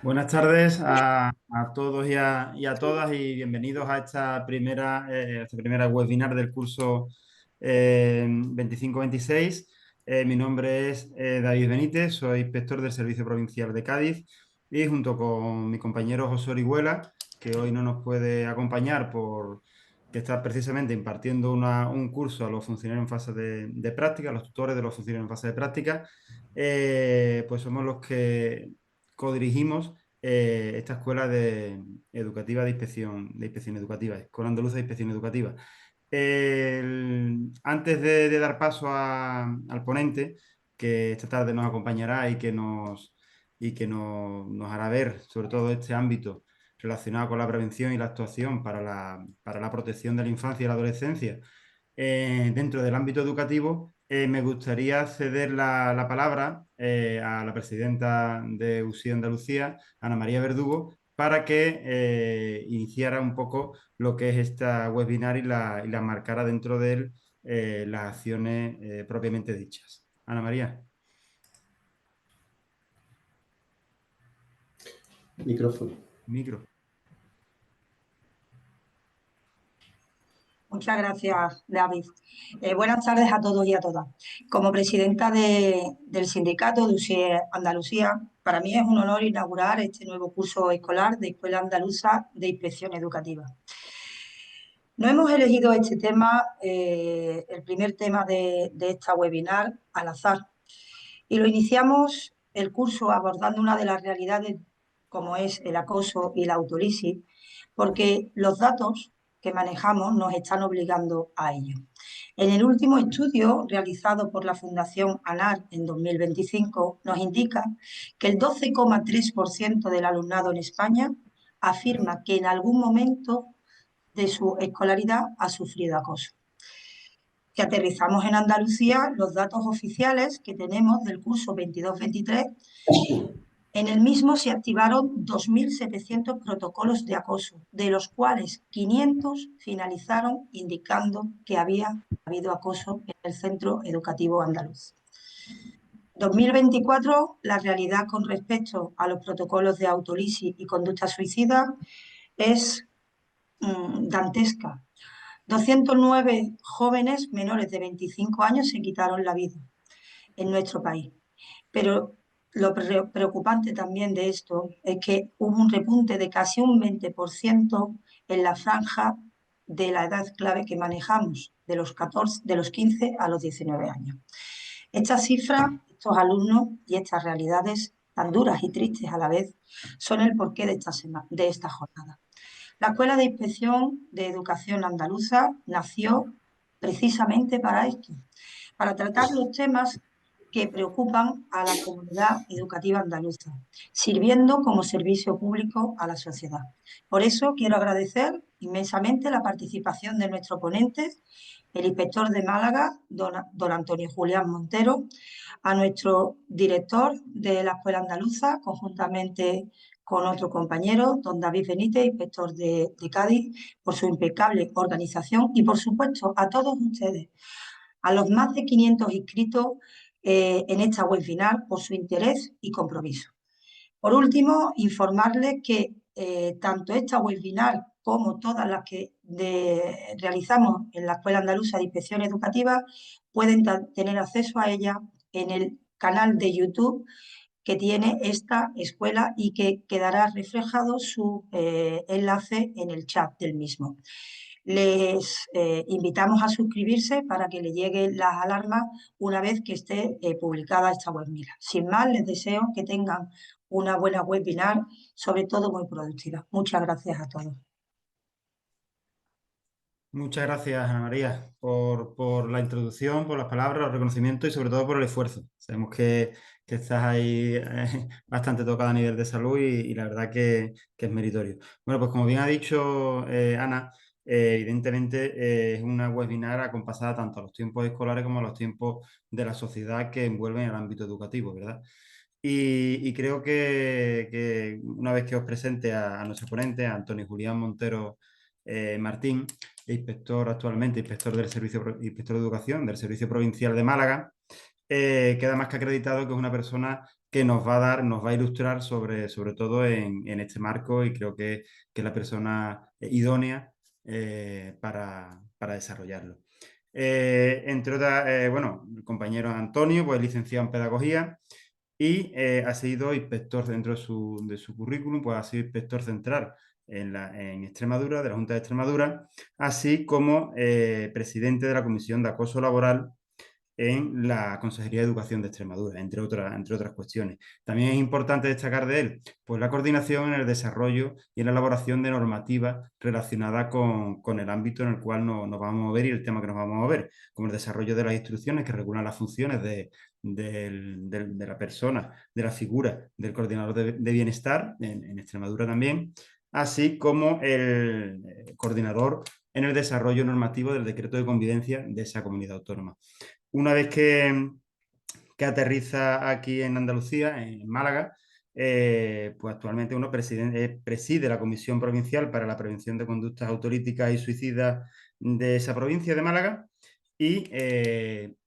Buenas tardes a todos y a todas y bienvenidos a esta primera webinar del curso 25-26. Mi nombre es David Benítez, soy inspector del Servicio Provincial de Cádiz y junto con mi compañero José Orihuela, que hoy no nos puede acompañar por que está precisamente impartiendo un curso a los funcionarios en fase de práctica, a los tutores de los funcionarios en fase de práctica, pues somos los que codirigimos esta escuela educativa de inspección educativa, Escuela Andaluza de Inspección Educativa. Antes de dar paso al ponente, que esta tarde nos acompañará y que nos hará ver sobre todo este ámbito relacionado con la prevención y la actuación para la protección de la infancia y la adolescencia dentro del ámbito educativo, me gustaría ceder la palabra a la presidenta de USI Andalucía, Ana María Verdugo, para que iniciara un poco lo que es esta webinar y la marcara dentro de él las acciones propiamente dichas. Ana María. Micrófono. Micro. Muchas gracias, David. Buenas tardes a todos y a todas. Como presidenta del sindicato de USIE Andalucía, para mí es un honor inaugurar este nuevo curso escolar de Escuela Andaluza de Inspección Educativa. No hemos elegido este tema, el primer tema de esta webinar, al azar. Y lo iniciamos el curso abordando una de las realidades como es el acoso y la autolisis, porque los datos que manejamos nos están obligando a ello. En el último estudio realizado por la Fundación ANAR en 2025 nos indica que el 12,3% del alumnado en España afirma que en algún momento de su escolaridad ha sufrido acoso. Si aterrizamos en Andalucía, los datos oficiales que tenemos del curso 22-23, en el mismo se activaron 2.700 protocolos de acoso, de los cuales 500 finalizaron indicando que había habido acoso en el centro educativo andaluz. 2024, la realidad con respecto a los protocolos de autolisis y conducta suicida es dantesca. 209 jóvenes menores de 25 años se quitaron la vida en nuestro país. Pero lo preocupante también de esto es que hubo un repunte de casi un 20% en la franja de la edad clave que manejamos, de los 15 a los 19 años. Estas cifras, estos alumnos y estas realidades tan duras y tristes a la vez son el porqué de esta jornada. La Escuela de Inspección de Educación Andaluza nació precisamente para esto, para tratar los temas que preocupan a la comunidad educativa andaluza, sirviendo como servicio público a la sociedad. Por eso quiero agradecer inmensamente la participación de nuestro ponente, el inspector de Málaga, don Antonio Julián Montero, a nuestro director de la Escuela Andaluza, conjuntamente con otro compañero, don David Benítez, inspector de Cádiz, por su impecable organización y, por supuesto, a todos ustedes, a los más de 500 inscritos en esta webinar por su interés y compromiso. Por último, informarles que tanto esta webinar como todas las que realizamos en la Escuela Andaluza de Inspección Educativa pueden tener acceso a ella en el canal de YouTube que tiene esta escuela y que quedará reflejado su enlace en el chat del mismo. Les invitamos a suscribirse para que le lleguen las alarmas una vez que esté publicada esta webinar. Sin más, les deseo que tengan una buena webinar, sobre todo muy productiva. Muchas gracias a todos. Muchas gracias, Ana María, por la introducción, por las palabras, los reconocimientos y sobre todo por el esfuerzo. Sabemos que estás ahí bastante tocada a nivel de salud y la verdad que es meritorio. Bueno, pues como bien ha dicho Ana, evidentemente es una webinar acompasada tanto a los tiempos escolares como a los tiempos de la sociedad que envuelven el ámbito educativo, ¿verdad? Y creo que una vez que os presente a nuestro ponente, a Antonio Julián Montero Martín, inspector del inspector de educación del Servicio Provincial de Málaga, queda más que acreditado que es una persona que nos va a dar, nos va a ilustrar sobre todo en este marco y creo que es la persona idónea para desarrollarlo. Entre otras, bueno, el compañero Antonio, pues licenciado en Pedagogía y ha sido inspector dentro de su currículum, pues ha sido inspector central en Extremadura, de la Junta de Extremadura, así como presidente de la Comisión de Acoso Laboral en la Consejería de Educación de Extremadura, entre otras cuestiones. También es importante destacar de él pues, la coordinación en el desarrollo y en la elaboración de normativas relacionadas con el ámbito en el cual nos vamos a mover y el tema que nos vamos a mover, como el desarrollo de las instrucciones que regulan las funciones de la persona, de la figura del coordinador de bienestar, en Extremadura también, así como el coordinador en el desarrollo normativo del decreto de convivencia de esa comunidad autónoma. Una vez que aterriza aquí en Andalucía, en Málaga, pues actualmente uno preside la Comisión Provincial para la Prevención de Conductas Autolíticas y Suicidas de esa provincia de Málaga y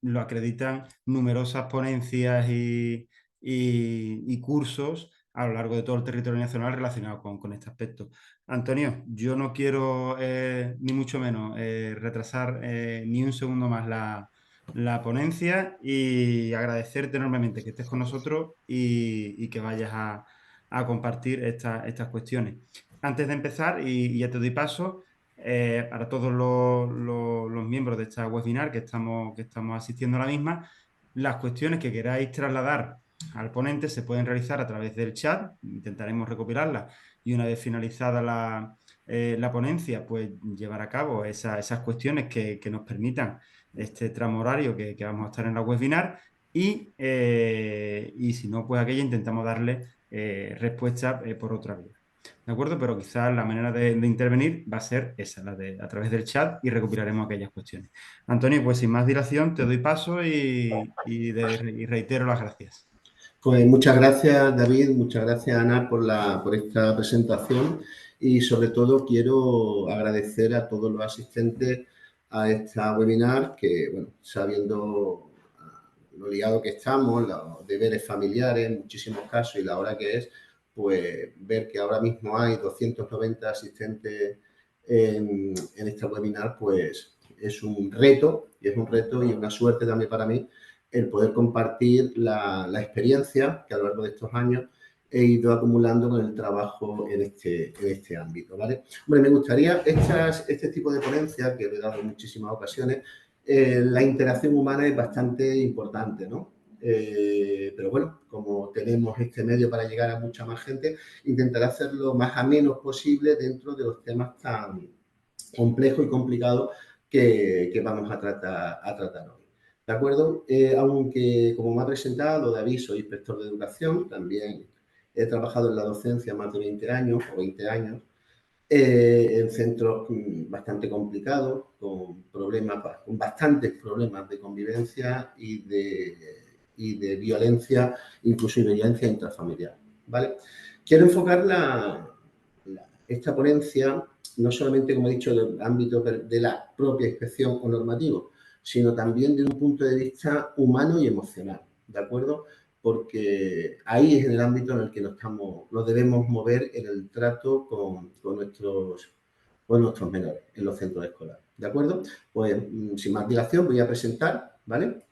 lo acreditan numerosas ponencias y cursos a lo largo de todo el territorio nacional relacionados con este aspecto. Antonio, yo no quiero ni mucho menos retrasar ni un segundo más la ponencia y agradecerte enormemente que estés con nosotros y que vayas a compartir estas cuestiones. Antes de empezar, y ya te doy paso, para todos los miembros de esta webinar que estamos asistiendo a la misma, las cuestiones que queráis trasladar al ponente se pueden realizar a través del chat, intentaremos recopilarlas y una vez finalizada la ponencia, pues llevar a cabo esas cuestiones que nos permitan este tramo horario que vamos a estar en la webinar y si no, pues aquella intentamos darle respuesta por otra vía. ¿De acuerdo? Pero quizás la manera de intervenir va a ser esa, a través del chat y recopilaremos aquellas cuestiones. Antonio, pues sin más dilación, te doy paso y reitero las gracias. Pues muchas gracias, David, muchas gracias, Ana, por esta presentación y sobre todo quiero agradecer a todos los asistentes a esta webinar que, bueno, sabiendo lo liado que estamos, los deberes familiares en muchísimos casos y la hora que es, pues ver que ahora mismo hay 290 asistentes en esta webinar, pues es un reto y una suerte también para mí el poder compartir la experiencia que a lo largo de estos años he ido acumulando con el trabajo en este ámbito, ¿vale? Hombre, me gustaría este tipo de ponencias, que he dado en muchísimas ocasiones, la interacción humana es bastante importante, ¿no? Pero bueno, como tenemos este medio para llegar a mucha más gente, intentaré hacerlo lo más ameno posible dentro de los temas tan complejos y complicados que vamos a tratar hoy. ¿De acuerdo? Aunque, como me ha presentado David, soy inspector de educación, también he trabajado en la docencia más de 20 años o 20 años, en centros bastante complicados, con bastantes problemas de convivencia y de violencia, incluso de violencia intrafamiliar, ¿vale? Quiero enfocar esta ponencia no solamente, como he dicho, del ámbito de la propia inspección o normativo, sino también desde un punto de vista humano y emocional, ¿de acuerdo? Porque ahí es en el ámbito en el que nos debemos mover en el trato con nuestros menores en los centros escolares, ¿de acuerdo? Pues sin más dilación voy a presentar, ¿vale?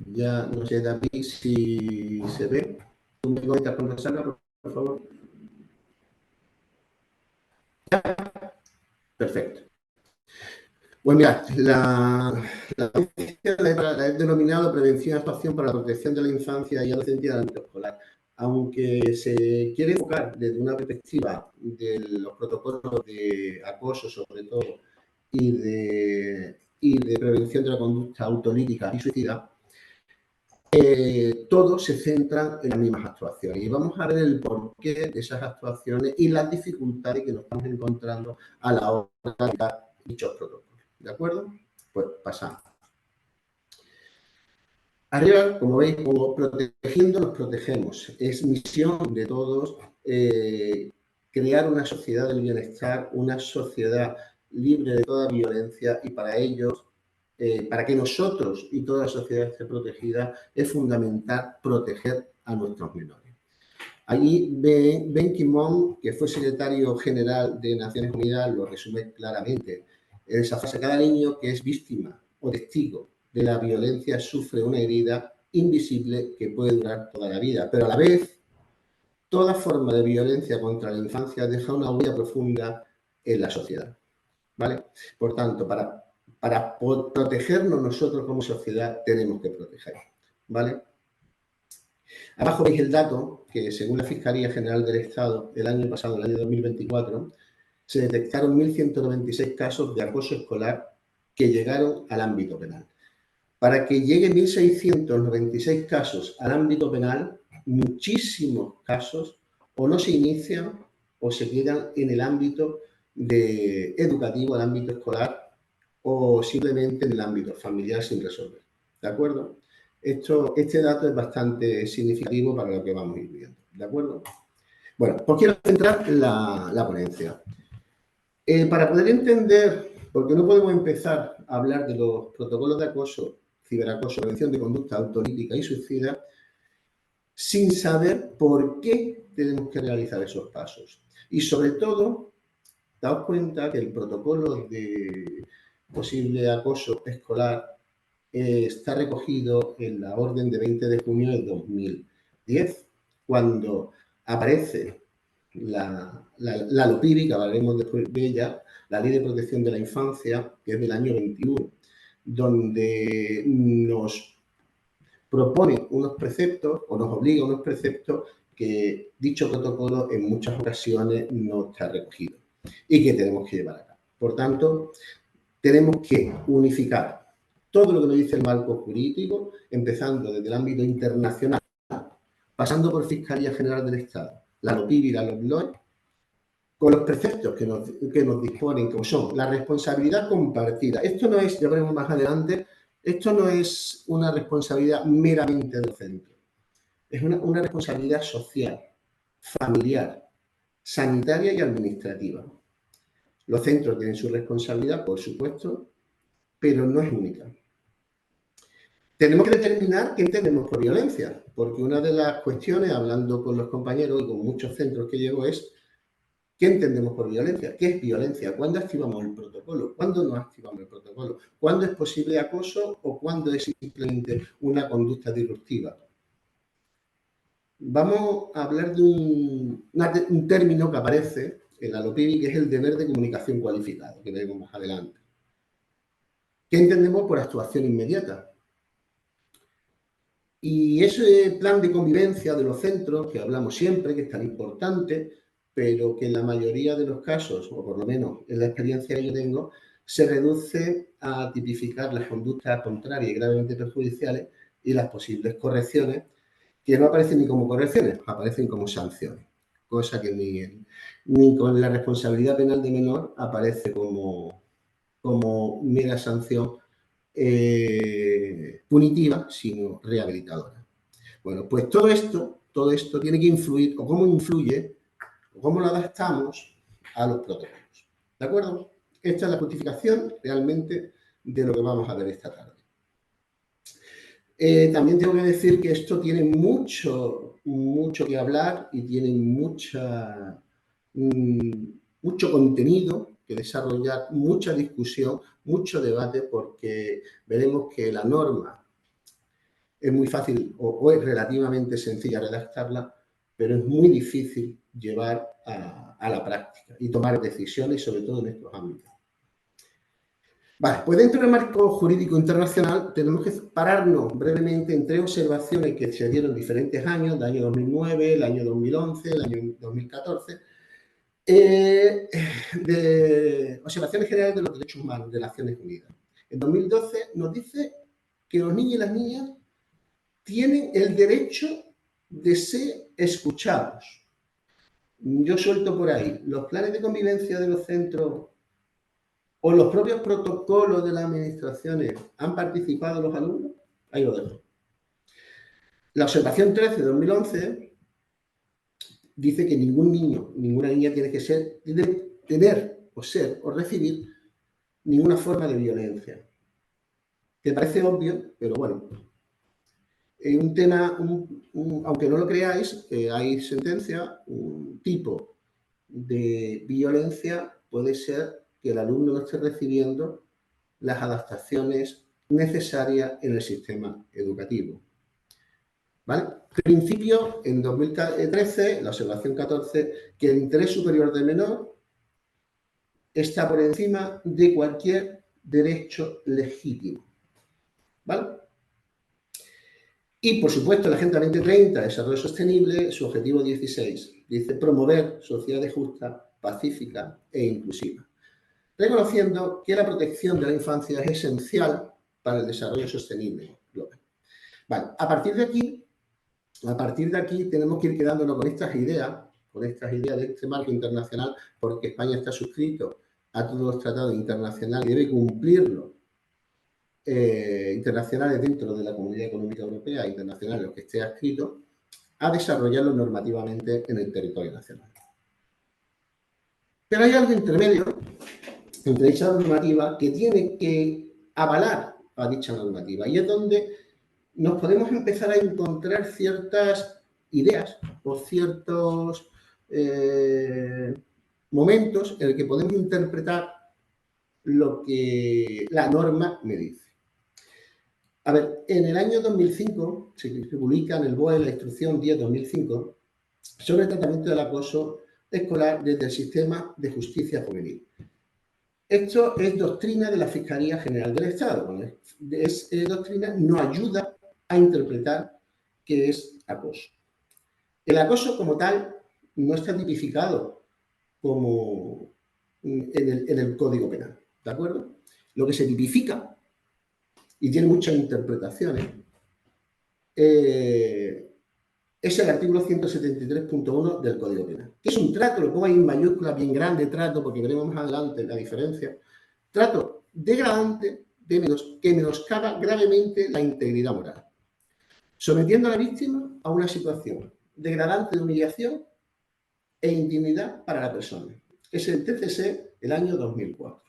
Ya no sé, David, si se ve. ¿Tú me comentas cuando salga, por favor? Perfecto. Pues mira, la he denominado Prevención y Actuación para la Protección de la Infancia y Adolescencia del ámbito escolar. Aunque se quiere enfocar desde una perspectiva de los protocolos de acoso, sobre todo, y de prevención de la conducta autolítica y suicida, todos se centran en las mismas actuaciones. Y vamos a ver el porqué de esas actuaciones y las dificultades que nos estamos encontrando a la hora de aplicar dichos protocolos. ¿De acuerdo? Pues pasamos. Arriba, como veis, como protegiendo nos protegemos. Es misión de todos crear una sociedad del bienestar, una sociedad libre de toda violencia, y para ellos, para que nosotros y toda la sociedad esté protegida, es fundamental proteger a nuestros menores. Allí Ben Ki-moon, que fue secretario general de Naciones Unidas, lo resume claramente. En esa frase: cada niño que es víctima o testigo de la violencia sufre una herida invisible que puede durar toda la vida, pero a la vez toda forma de violencia contra la infancia deja una huella profunda en la sociedad, ¿vale? Por tanto, para protegernos nosotros como sociedad tenemos que proteger, ¿vale? Abajo veis el dato que, según la Fiscalía General del Estado, el año pasado, el año 2024, se detectaron 1.196 casos de acoso escolar que llegaron al ámbito penal. Para que lleguen 1.696 casos al ámbito penal, muchísimos casos o no se inician o se quedan en el ámbito educativo, el ámbito escolar, o simplemente en el ámbito familiar sin resolver. ¿De acuerdo? Este dato es bastante significativo para lo que vamos a ir viendo. ¿De acuerdo? Bueno, pues quiero centrar la ponencia. Para poder entender, porque no podemos empezar a hablar de los protocolos de acoso, ciberacoso, prevención de conducta autolítica y suicida, sin saber por qué tenemos que realizar esos pasos. Y sobre todo, daos cuenta que el protocolo de posible acoso escolar está recogido en la orden de 20 de junio de 2010, cuando aparece la LOPIBI, que hablaremos después de ella, la Ley de Protección de la Infancia, que es del año 21, donde nos propone unos preceptos o nos obliga a unos preceptos que dicho protocolo en muchas ocasiones no está recogido y que tenemos que llevar a cabo. Por tanto, tenemos que unificar todo lo que nos dice el marco jurídico, empezando desde el ámbito internacional, pasando por Fiscalía General del Estado, la LOPIBI y la LOPLOE, con los preceptos que nos disponen, como son la responsabilidad compartida. Esto no es, ya veremos más adelante, esto no es una responsabilidad meramente del centro. Es una responsabilidad social, familiar, sanitaria y administrativa. Los centros tienen su responsabilidad, por supuesto, pero no es única. Tenemos que determinar qué entendemos por violencia, porque una de las cuestiones, hablando con los compañeros y con muchos centros que llevo, es ¿qué entendemos por violencia? ¿Qué es violencia? ¿Cuándo activamos el protocolo? ¿Cuándo no activamos el protocolo? ¿Cuándo es posible acoso o cuándo es simplemente una conducta disruptiva? Vamos a hablar de un término que aparece en la LOPIBI, que es el deber de comunicación cualificado, que veremos más adelante. ¿Qué entendemos por actuación inmediata? Y ese plan de convivencia de los centros, que hablamos siempre, que es tan importante, pero que en la mayoría de los casos, o por lo menos en la experiencia que yo tengo, se reduce a tipificar las conductas contrarias y gravemente perjudiciales y las posibles correcciones, que no aparecen ni como correcciones, aparecen como sanciones, cosa que ni con la responsabilidad penal de menor aparece como mera sanción punitiva, sino rehabilitadora. Bueno, pues todo esto tiene que influir, o cómo influye, o cómo lo adaptamos a los protocolos. ¿De acuerdo? Esta es la justificación realmente de lo que vamos a ver esta tarde. También tengo que decir que esto tiene mucho que hablar y tiene mucho contenido que desarrollar, mucha discusión, mucho debate, porque veremos que la norma es muy fácil o es relativamente sencilla redactarla, pero es muy difícil llevar a la práctica y tomar decisiones, sobre todo en estos ámbitos. Vale, pues dentro del marco jurídico internacional tenemos que pararnos brevemente en tres observaciones que se dieron en diferentes años, el año 2009, el año 2011, el año 2014, de observaciones generales de los derechos humanos de Naciones Unidas. En 2012 nos dice que los niños y las niñas tienen el derecho de ser escuchados. Yo suelto por ahí, los planes de convivencia de los centros o los propios protocolos de las administraciones, ¿han participado los alumnos? Ahí lo dejo. La observación 13 de 2011 dice que ningún niño, ninguna niña tiene que tener o ser o recibir ninguna forma de violencia. Que parece obvio, pero bueno. Un tema, aunque no lo creáis, hay sentencia, un tipo de violencia puede ser que el alumno no esté recibiendo las adaptaciones necesarias en el sistema educativo. ¿Vale? En principio, en 2013, la observación 14, que el interés superior del menor está por encima de cualquier derecho legítimo. ¿Vale? Y, por supuesto, la Agenda 2030, Desarrollo Sostenible, su objetivo 16, dice promover sociedades justas, pacíficas e inclusivas, reconociendo que la protección de la infancia es esencial para el desarrollo sostenible global. Vale, a partir de aquí tenemos que ir quedándonos con estas ideas de este marco internacional, porque España está suscrito a todos los tratados internacionales y debe cumplirlos. Internacionales dentro de la Comunidad Económica Europea, internacionales los que esté adscrito, a desarrollarlo normativamente en el territorio nacional. Pero hay algo intermedio entre dicha normativa que tiene que avalar a dicha normativa, y es donde nos podemos empezar a encontrar ciertas ideas o ciertos momentos en el que podemos interpretar lo que la norma me dice. A ver, en el año 2005 se publica en el BOE la instrucción 10/2005 sobre el tratamiento del acoso escolar desde el sistema de justicia juvenil. Esto es doctrina de la Fiscalía General del Estado. Bueno, es doctrina, nos ayuda a interpretar qué es acoso. El acoso como tal no está tipificado como en el Código Penal, ¿de acuerdo? Lo que se tipifica, y tiene muchas interpretaciones, es el artículo 173.1 del Código Penal, que es un trato, lo pongo ahí en mayúscula, bien grande, trato, porque veremos más adelante la diferencia, trato degradante que menoscaba gravemente la integridad moral, sometiendo a la víctima a una situación degradante de humillación e indignidad para la persona. Es el TCS del año 2004.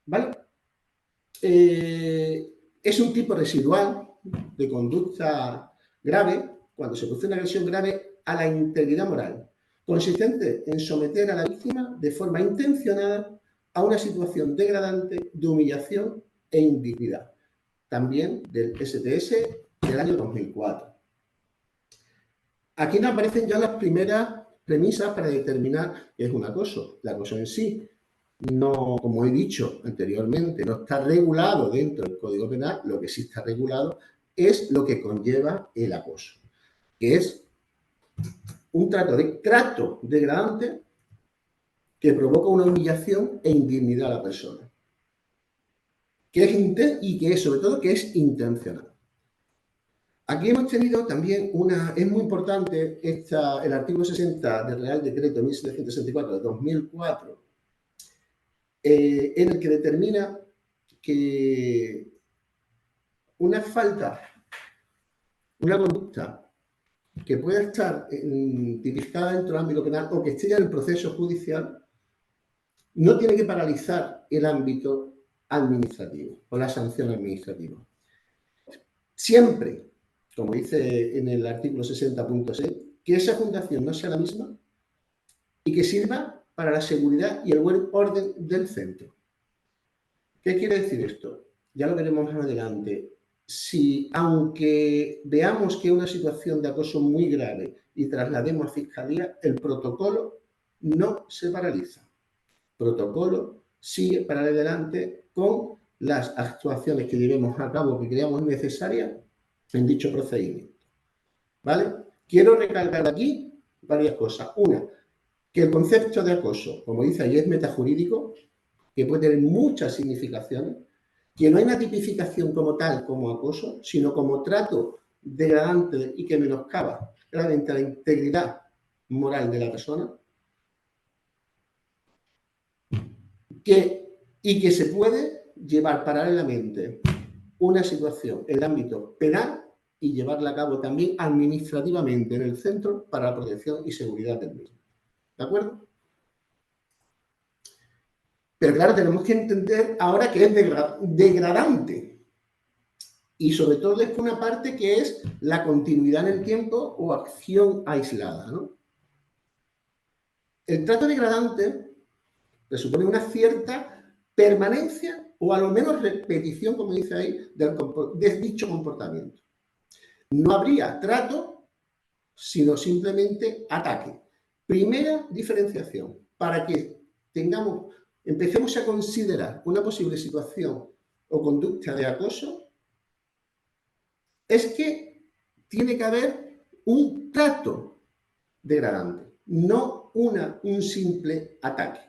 ¿Vale? Es un tipo residual de conducta grave cuando se produce una agresión grave a la integridad moral, consistente en someter a la víctima de forma intencionada a una situación degradante de humillación e indignidad. También del STS del año 2004. Aquí nos aparecen ya las primeras premisas para determinar qué es un acoso. El acoso en sí no, como he dicho anteriormente, no está regulado dentro del Código Penal. Lo que sí está regulado es lo que conlleva el acoso, que es un trato degradante que provoca una humillación e indignidad a la persona, y que es, sobre todo, que es intencional. Aquí hemos tenido también es muy importante el artículo 60 del Real Decreto 1764 de 2004, en el que determina que una falta, una conducta que pueda estar tipificada dentro del ámbito penal o que esté ya en el proceso judicial, no tiene que paralizar el ámbito administrativo o la sanción administrativa. Siempre, como dice en el artículo 60.6, que esa fundación no sea la misma y que sirva para la seguridad y el buen orden del centro. ¿Qué quiere decir esto? Ya lo veremos más adelante. Si, aunque veamos que es una situación de acoso muy grave y traslademos a Fiscalía, el protocolo no se paraliza. El protocolo sigue para adelante con las actuaciones que llevemos a cabo, que creamos necesarias en dicho procedimiento. ¿Vale? Quiero recalcar aquí varias cosas. Una, que el concepto de acoso, como dice ahí, es metajurídico, que puede tener muchas significaciones, que no hay una tipificación como tal, como acoso, sino como trato degradante y que menoscaba claramente la integridad moral de la persona, y que se puede llevar paralelamente una situación en el ámbito penal y llevarla a cabo también administrativamente en el centro para la protección y seguridad del mismo. ¿De acuerdo? Pero claro, tenemos que entender ahora que es degradante. Y sobre todo es una parte que es la continuidad en el tiempo o acción aislada, ¿no? El trato degradante presupone una cierta permanencia o a lo menos repetición, como dice ahí, de dicho comportamiento. No habría trato, sino simplemente ataque. Primera diferenciación, para que empecemos a considerar una posible situación o conducta de acoso, es que tiene que haber un trato degradante, no un simple ataque.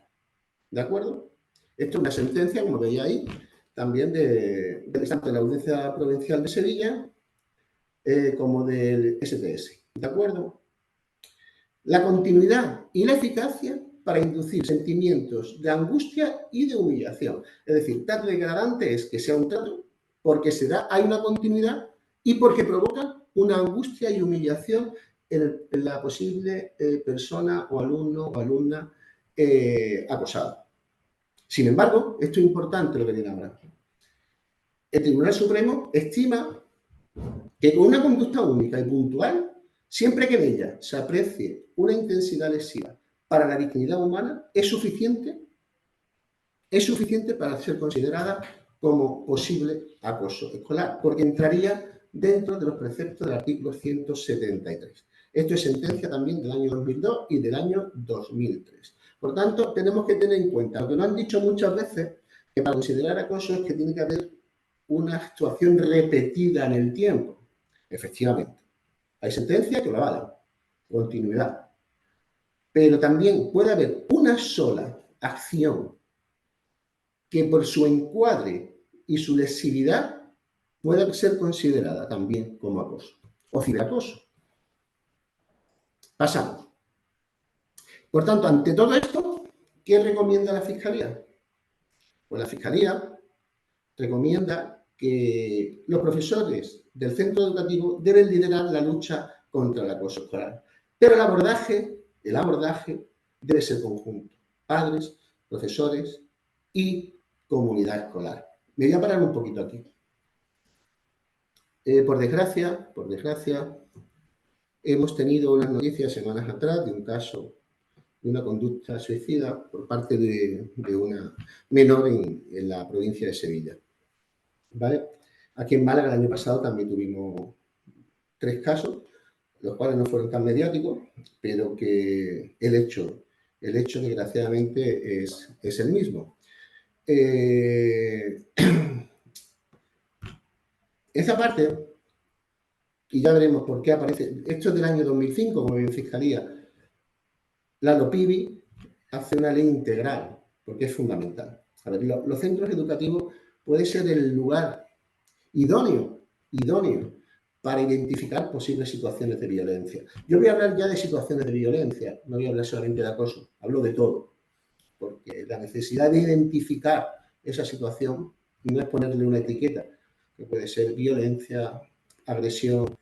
¿De acuerdo? Esto es una sentencia, como veía ahí, también tanto de la Audiencia Provincial de Sevilla como del STS. ¿De acuerdo? La continuidad y la eficacia para inducir sentimientos de angustia y de humillación. Es decir, trato degradante es que sea un trato porque hay una continuidad y porque provoca una angustia y humillación en la posible persona o alumno o alumna acosada. Sin embargo, esto es importante lo que viene ahora. El Tribunal Supremo estima que con una conducta única y puntual, siempre que en ella se aprecie una intensidad lesiva para la dignidad humana, es suficiente para ser considerada como posible acoso escolar, porque entraría dentro de los preceptos del artículo 173. Esto es sentencia también del año 2002 y del año 2003. Por tanto, tenemos que tener en cuenta lo que nos han dicho muchas veces, que para considerar acoso es que tiene que haber una actuación repetida en el tiempo. Efectivamente, hay sentencias que lo avalan, continuidad. Pero también puede haber una sola acción que por su encuadre y su lesividad pueda ser considerada también como acoso o ciberacoso. Pasamos. Por tanto, ante todo esto, ¿qué recomienda la Fiscalía? Pues la Fiscalía recomienda que los profesores del centro educativo deben liderar la lucha contra el acoso escolar. Pero el abordaje debe ser conjunto. Padres, profesores y comunidad escolar. Me voy a parar un poquito aquí. Por desgracia, hemos tenido unas noticias semanas atrás de un caso de una conducta suicida por parte de una menor en la provincia de Sevilla. ¿Vale? Aquí en Málaga el año pasado también tuvimos 3 casos, los cuales no fueron tan mediáticos, pero que el hecho desgraciadamente es el mismo. Esa parte, y ya veremos por qué aparece, esto es del año 2005, como en Fiscalía, la LOPIBI hace una ley integral, porque es fundamental. A ver, los centros educativos pueden ser el lugar idóneo para identificar posibles situaciones de violencia. Yo voy a hablar ya de situaciones de violencia, no voy a hablar solamente de acoso, hablo de todo, porque la necesidad de identificar esa situación no es ponerle una etiqueta, que puede ser violencia, agresión,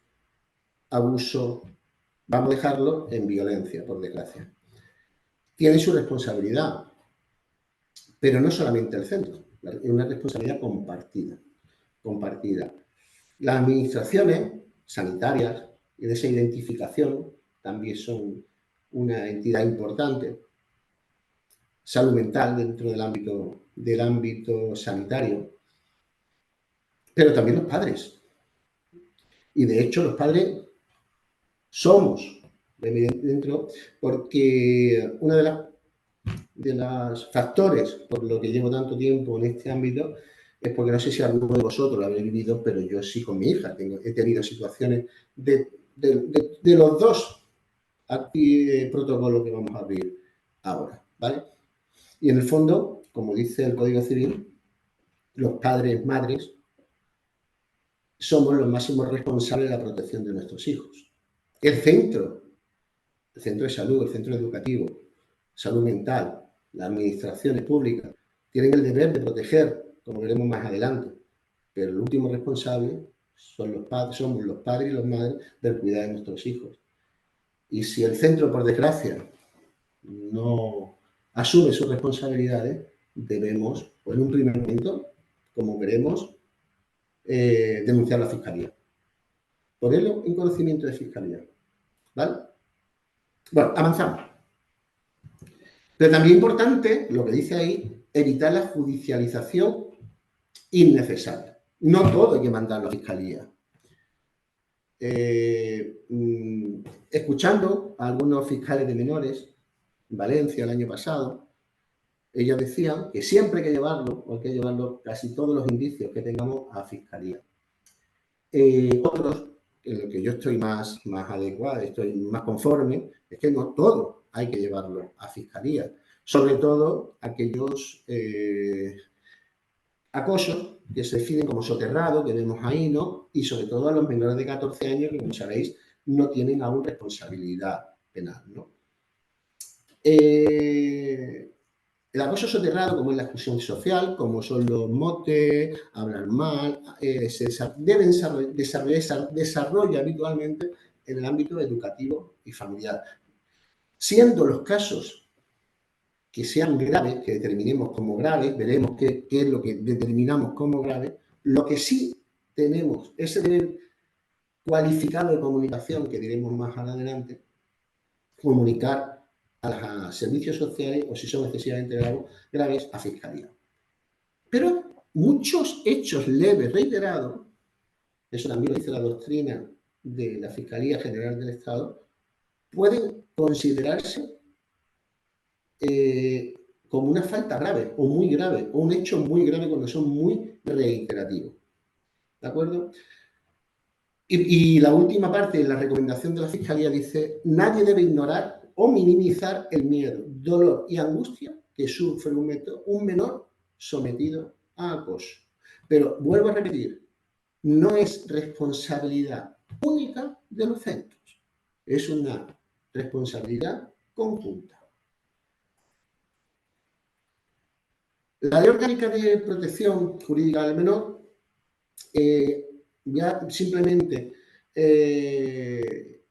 abuso, vamos a dejarlo en violencia, por desgracia. Tiene su responsabilidad, pero no solamente el centro, es una responsabilidad compartida. Las administraciones sanitarias y de esa identificación también son una entidad importante. Salud mental dentro del ámbito sanitario, pero también los padres. Y de hecho los padres somos dentro, porque una de los factores por lo que llevo tanto tiempo en este ámbito es porque no sé si alguno de vosotros lo habéis vivido, pero yo sí con mi hija he tenido situaciones de los dos protocolos que vamos a abrir ahora, ¿vale? Y en el fondo, como dice el Código Civil, los padres, madres, somos los máximos responsables de la protección de nuestros hijos. El centro de salud, el centro educativo, salud mental, las administraciones públicas, tienen el deber de proteger, como veremos más adelante, pero el último responsable somos los padres y las madres del cuidado de nuestros hijos. Y si el centro, por desgracia, no asume sus responsabilidades, debemos, pues en un primer momento, como veremos, denunciar a la Fiscalía. Ponerlo en conocimiento de Fiscalía. ¿Vale? Bueno, avanzamos. Pero también importante, lo que dice ahí, evitar la judicialización innecesaria. No todo hay que mandarlo a Fiscalía. Escuchando a algunos fiscales de menores en Valencia el año pasado, ellos decían que siempre hay que llevarlo, o hay que llevarlo casi todos los indicios que tengamos a Fiscalía. Otros, en lo que yo estoy más adecuado, estoy más conforme, es que no todo hay que llevarlo a Fiscalía. Sobre todo aquellos acosos que se definen como soterrado, que vemos ahí, ¿no? Y sobre todo a los menores de 14 años, que como sabéis, no tienen aún responsabilidad penal, ¿no? El acoso soterrado, como es la exclusión social, como son los motes, hablar mal, desarrolla habitualmente en el ámbito educativo y familiar. Siendo los casos que sean graves, que determinemos como graves, veremos qué es lo que determinamos como grave, lo que sí tenemos, ese nivel cualificado de comunicación, que diremos más adelante, comunicar a los servicios sociales o si son excesivamente graves, a Fiscalía. Pero muchos hechos leves reiterados, eso también lo dice la doctrina de la Fiscalía General del Estado, pueden considerarse como una falta grave o muy grave o un hecho muy grave cuando son muy reiterativos. ¿De acuerdo? Y la última parte de la recomendación de la Fiscalía dice: nadie debe ignorar o minimizar el miedo, dolor y angustia que sufre un menor sometido a acoso. Pero vuelvo a repetir, no es responsabilidad única de los centros, es una responsabilidad conjunta. La Ley Orgánica de Protección Jurídica del Menor, ya simplemente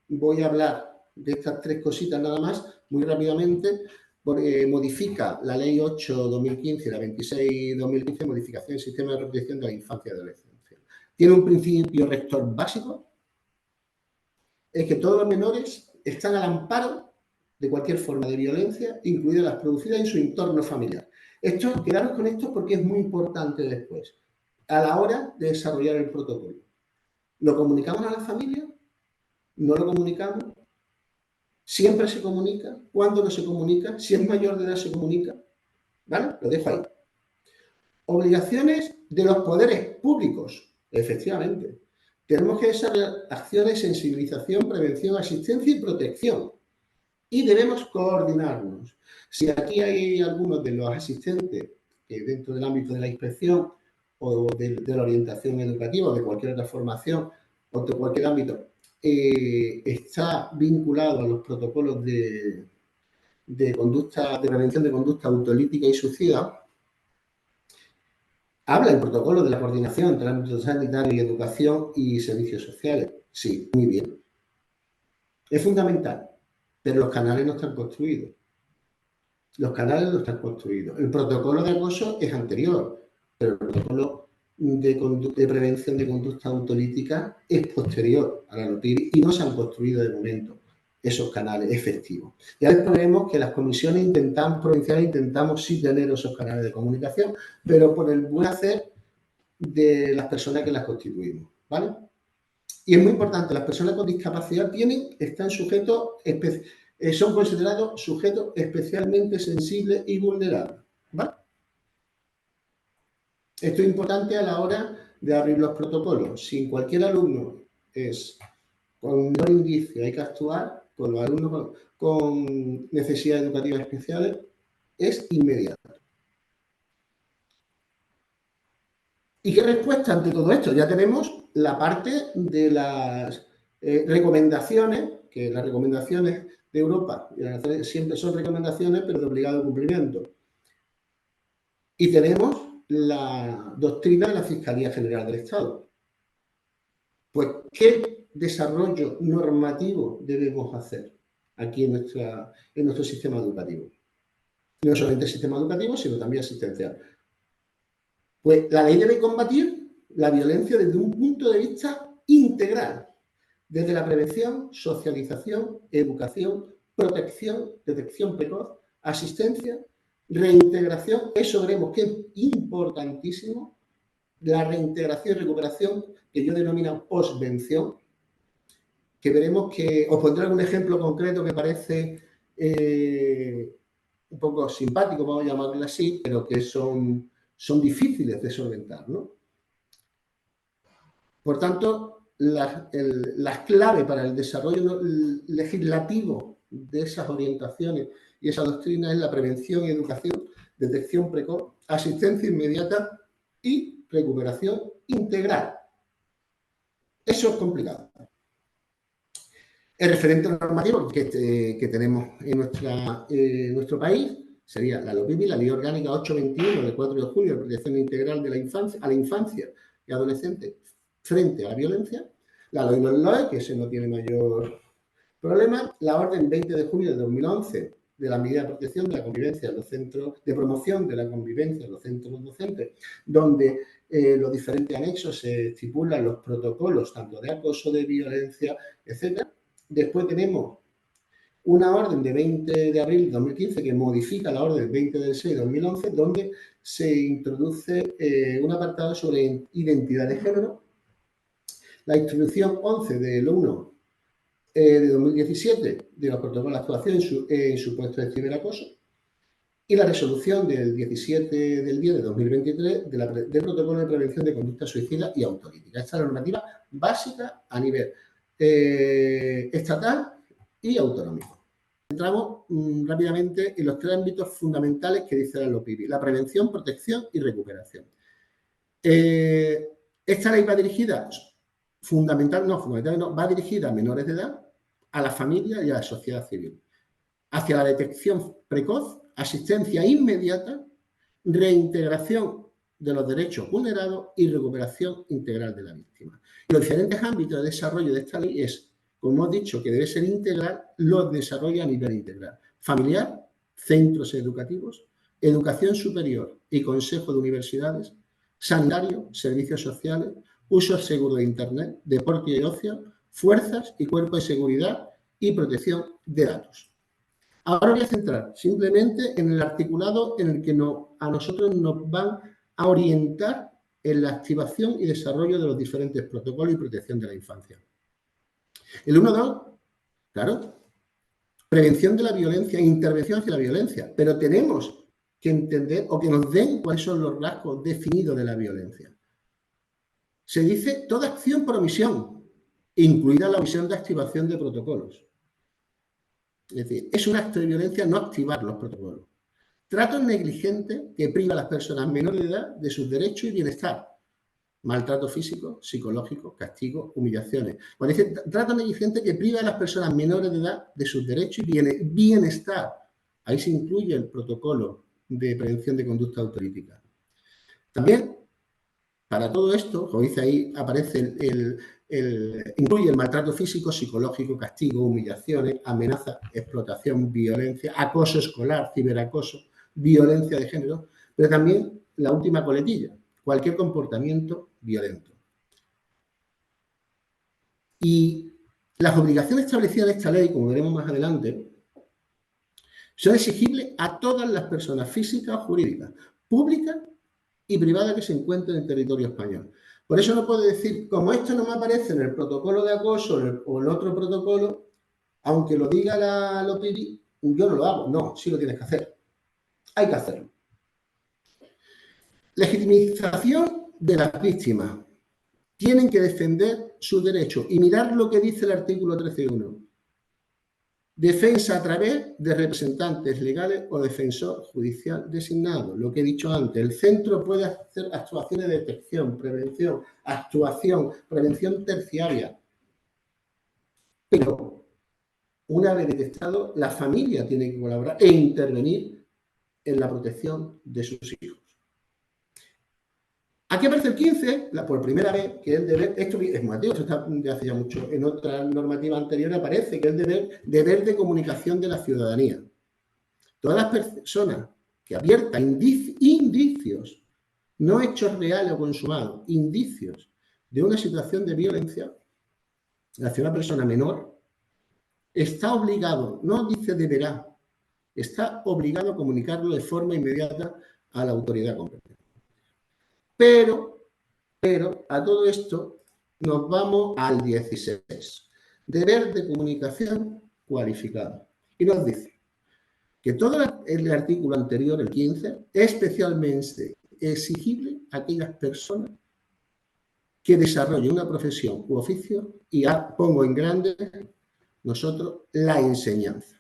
voy a hablar de estas tres cositas nada más, muy rápidamente, porque modifica la Ley 8/2015 y la 26/2015, modificación del sistema de protección de la infancia y adolescencia. Tiene un principio rector básico, es que todos los menores están al amparo de cualquier forma de violencia, incluidas las producidas en su entorno familiar. Quedaros con esto porque es muy importante después, a la hora de desarrollar el protocolo. ¿Lo comunicamos a la familia? ¿No lo comunicamos? ¿Siempre se comunica? ¿Cuándo no se comunica? Si es mayor de edad, se comunica. ¿Vale? Lo dejo ahí. Obligaciones de los poderes públicos. Efectivamente. Tenemos que desarrollar acciones de sensibilización, prevención, asistencia y protección. Y debemos coordinarnos. Si aquí hay algunos de los asistentes que dentro del ámbito de la inspección o de la orientación educativa o de cualquier otra formación o de cualquier ámbito está vinculado a los protocolos de prevención de conducta autolítica y suicida, habla el protocolo de la coordinación entre el ámbito sanitario y educación y servicios sociales. Sí, muy bien. Es fundamental, pero los canales no están construidos. Los canales no están construidos. El protocolo de acoso es anterior, pero el protocolo de prevención de conducta autolítica es posterior a la LOPIRI y no se han construido de momento esos canales efectivos. Ya después vemos que las comisiones provinciales intentamos sí tener esos canales de comunicación, pero por el buen hacer de las personas que las constituimos, ¿vale? Y es muy importante, las personas con discapacidad son considerados sujetos especialmente sensibles y vulnerables, ¿vale? Esto es importante a la hora de abrir los protocolos. Si cualquier alumno es con menor indicio, hay que actuar con los alumnos con necesidades educativas especiales, es inmediato. ¿Y qué respuesta ante todo esto? Ya tenemos la parte de las recomendaciones, que las recomendaciones de Europa siempre son recomendaciones, pero de obligado cumplimiento. Y tenemos la doctrina de la Fiscalía General del Estado. ¿qué desarrollo normativo debemos hacer aquí en nuestro sistema educativo? No solamente el sistema educativo, sino también asistencial. Pues la ley debe combatir la violencia desde un punto de vista integral, desde la prevención, socialización, educación, protección, detección precoz, asistencia, reintegración. Eso veremos que es importantísimo, la reintegración y recuperación, que yo denomino posvención, que veremos que, os pondré algún ejemplo concreto que parece un poco simpático, vamos a llamarlo así, pero que son difíciles de solventar, ¿no? Por tanto, las claves para el desarrollo legislativo de esas orientaciones y esa doctrina es la prevención y educación, detección precoz, asistencia inmediata y recuperación integral. Eso es complicado. El referente normativo que tenemos en nuestro país sería la LOPIPI, la Ley Orgánica 821 del 4 de julio de protección integral de la infancia y adolescente frente a la violencia, la LOE, que ese no tiene mayor problema, la Orden 20 de julio de 2011 de la medida de protección de la convivencia en los centros, de promoción de la convivencia en los centros docentes, donde los diferentes anexos se estipulan los protocolos tanto de acoso, de violencia, etcétera. Después tenemos una orden de 20 de abril de 2015 que modifica la orden 20 de 6 de 2011, donde se introduce un apartado sobre identidad de género, la instrucción 11 del 1 de 2017 de los protocolos de actuación en supuestos de ciberacoso y la resolución del 17 del 10 de 2023 del protocolo de prevención de conducta suicida y autolítica. Esta es la normativa básica a nivel estatal y autonómico. Entramos rápidamente en los tres ámbitos fundamentales que dice la LOPIPI: la prevención, protección y recuperación. Esta ley va dirigida, va dirigida a menores de edad, a la familia y a la sociedad civil, hacia la detección precoz, asistencia inmediata, reintegración de los derechos vulnerados y recuperación integral de la víctima. Y los diferentes ámbitos de desarrollo de esta ley es, como hemos dicho, que debe ser integral, los desarrolla a nivel integral: familiar, centros educativos, educación superior y consejo de universidades, sanitario, servicios sociales, uso seguro de Internet, deporte y ocio, fuerzas y cuerpos de seguridad y protección de datos. Ahora voy a centrar simplemente en el articulado en el que a nosotros nos van a orientar en la activación y desarrollo de los diferentes protocolos y protección de la infancia. El 1.2, claro, prevención de la violencia, intervención hacia la violencia, pero tenemos que entender o que nos den cuáles son los rasgos definidos de la violencia. Se dice toda acción por omisión, incluida la omisión de activación de protocolos. Es decir, es un acto de violencia no activar los protocolos. Trato negligente que priva a las personas menores de edad de sus derechos y bienestar. Maltrato físico, psicológico, castigo, humillaciones. Cuando dice trato negligente que priva a las personas menores de edad de sus derechos y bienestar. Ahí se incluye el protocolo de prevención de conducta autolítica. También, para todo esto, como dice ahí, aparece incluye el maltrato físico, psicológico, castigo, humillaciones, amenaza, explotación, violencia, acoso escolar, ciberacoso, violencia de género, pero también la última coletilla: cualquier comportamiento violento. Y las obligaciones establecidas en esta ley, como veremos más adelante, son exigibles a todas las personas físicas o jurídicas, públicas y privadas que se encuentren en el territorio español. Por eso no puedo decir, como esto no me aparece en el protocolo de acoso o en otro protocolo, aunque lo diga la LOPIPI, yo no lo hago. No, sí lo tienes que hacer. Hay que hacerlo. Legitimización de las víctimas. Tienen que defender sus derechos y mirar lo que dice el artículo 13.1. Defensa a través de representantes legales o defensor judicial designado. Lo que he dicho antes, el centro puede hacer actuaciones de detección, prevención, prevención terciaria. Pero una vez detectado, la familia tiene que colaborar e intervenir en la protección de sus hijos. Aquí aparece el 15, por primera vez, que el deber, esto es muy antiguo, esto está de hace ya mucho, en otra normativa anterior aparece que el deber de comunicación de la ciudadanía. Todas las personas que adviertan indicios, no hechos reales o consumados, indicios de una situación de violencia hacia una persona menor, está obligado, no dice deberá, está obligado a comunicarlo de forma inmediata a la autoridad competente. Pero a todo esto nos vamos al 16. Deber de comunicación cualificado. Y nos dice que todo el artículo anterior, el 15, es especialmente exigible a aquellas personas que desarrollen una profesión u oficio y pongo en grande nosotros la enseñanza.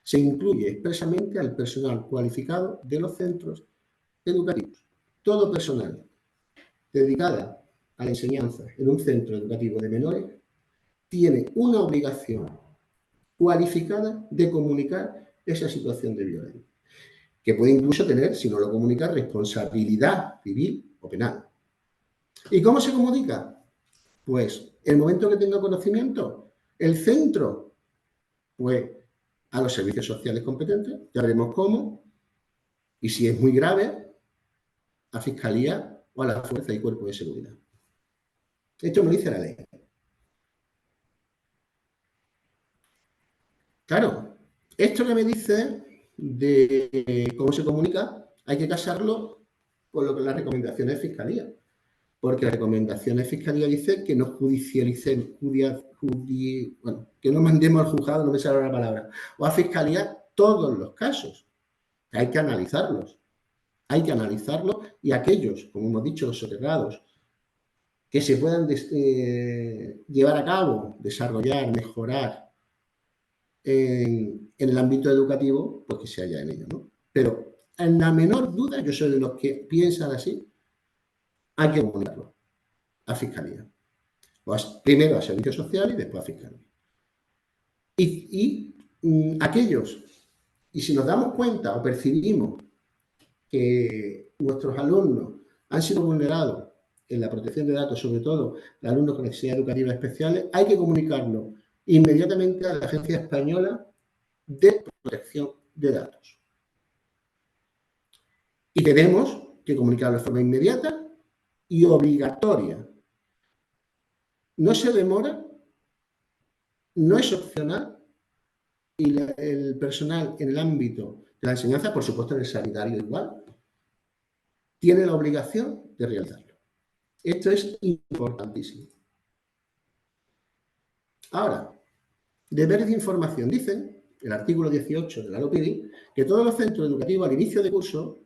Se incluye expresamente al personal cualificado de los centros educativos. Todo personal dedicado a la enseñanza en un centro educativo de menores tiene una obligación cualificada de comunicar esa situación de violencia, que puede incluso tener, si no lo comunica, responsabilidad civil o penal. ¿Y cómo se comunica? Pues, el momento que tenga conocimiento, el centro, pues, a los servicios sociales competentes, ya veremos cómo, y si es muy grave, a Fiscalía o a la Fuerza y Cuerpo de Seguridad. Esto me dice la ley. Claro, esto que me dice de cómo se comunica, hay que casarlo con lo que las recomendaciones de Fiscalía. Porque las recomendaciones de Fiscalía dicen que no judicialicen, que no mandemos al juzgado, no me sale la palabra, o a Fiscalía todos los casos. Hay que analizarlos. Hay que analizarlos y aquellos, como hemos dicho, los soterrados, que se puedan llevar a cabo, desarrollar, mejorar en el ámbito educativo, pues que se haya en ello, ¿no? Pero en la menor duda, yo soy de los que piensan así, hay que comunicarlo a Fiscalía. Primero a Servicios Sociales y después a Fiscalía. Aquellos, y si nos damos cuenta o percibimos que nuestros alumnos han sido vulnerados en la protección de datos, sobre todo los alumnos con necesidades educativas especiales, hay que comunicarlo inmediatamente a la Agencia Española de Protección de Datos. Y tenemos que comunicarlo de forma inmediata y obligatoria. No se demora, no es opcional y el personal en el ámbito de la enseñanza, por supuesto en el sanitario igual, tiene la obligación de realizarlo. Esto es importantísimo. Ahora, deberes de información. Dice el artículo 18 de la LOPIDI que todos los centros educativos al inicio de curso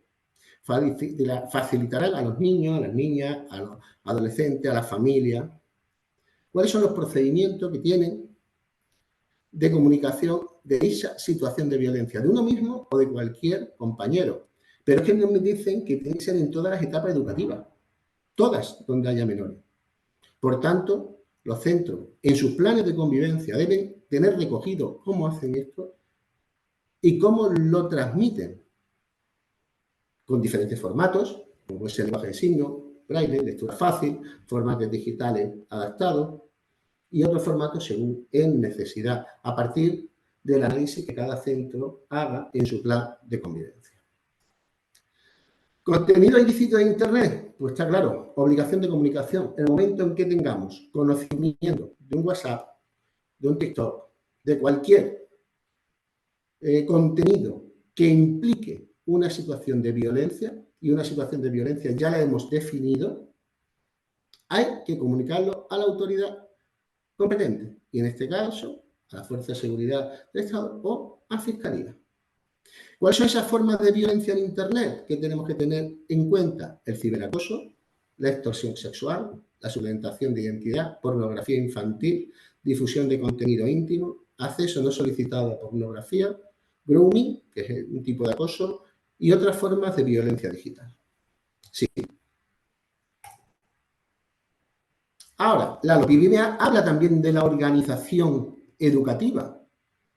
facilitarán a los niños, a las niñas, a los adolescentes, a las familias, cuáles son los procedimientos que tienen de comunicación de esa situación de violencia, de uno mismo o de cualquier compañero. Pero es que no me dicen que tiene que ser en todas las etapas educativas, todas donde haya menores. Por tanto, los centros en sus planes de convivencia deben tener recogido cómo hacen esto y cómo lo transmiten con diferentes formatos, como puede ser lenguaje de signos, braille, lectura fácil, formatos digitales adaptados y otros formatos según en necesidad, a partir del análisis que cada centro haga en su plan de convivencia. ¿Contenido ilícito en Internet? Pues está claro, obligación de comunicación. En el momento en que tengamos conocimiento de un WhatsApp, de un TikTok, de cualquier contenido que implique una situación de violencia, y una situación de violencia ya la hemos definido, hay que comunicarlo a la autoridad competente, y en este caso a la Fuerza de Seguridad del Estado o a Fiscalía. ¿Cuáles son esas formas de violencia en Internet que tenemos que tener en cuenta? El ciberacoso, la extorsión sexual, la suplantación de identidad, pornografía infantil, difusión de contenido íntimo, acceso no solicitado a pornografía, grooming, que es un tipo de acoso, y otras formas de violencia digital. Sí. Ahora, la LOPIDI habla también de la organización educativa.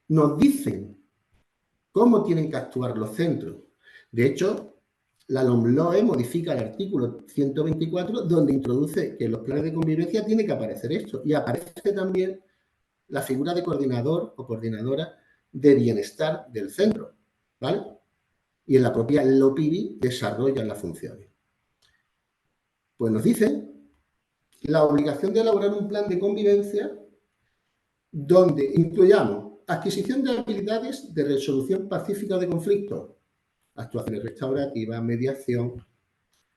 Nos dicen cómo tienen que actuar los centros. De hecho, la LOMLOE modifica el artículo 124, donde introduce que en los planes de convivencia tiene que aparecer esto. Y aparece también la figura de coordinador o coordinadora de bienestar del centro, ¿vale? Y en la propia LOPIBI desarrollan las funciones. Pues nos dicen la obligación de elaborar un plan de convivencia donde incluyamos adquisición de habilidades de resolución pacífica de conflictos, actuaciones restaurativas, mediación,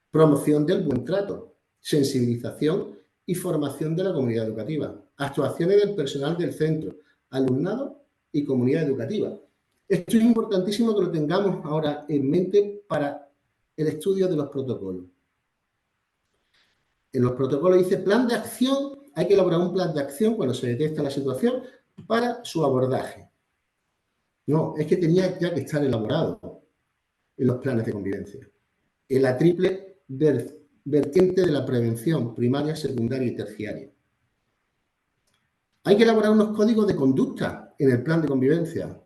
promoción del buen trato, sensibilización y formación de la comunidad educativa, actuaciones del personal del centro, alumnado y comunidad educativa. Esto es importantísimo que lo tengamos ahora en mente para el estudio de los protocolos. En los protocolos dice plan de acción, hay que elaborar un plan de acción cuando se detecta la situación para su abordaje. No, es que tenía ya que estar elaborado en los planes de convivencia. En la triple vertiente de la prevención primaria, secundaria y terciaria. Hay que elaborar unos códigos de conducta en el plan de convivencia.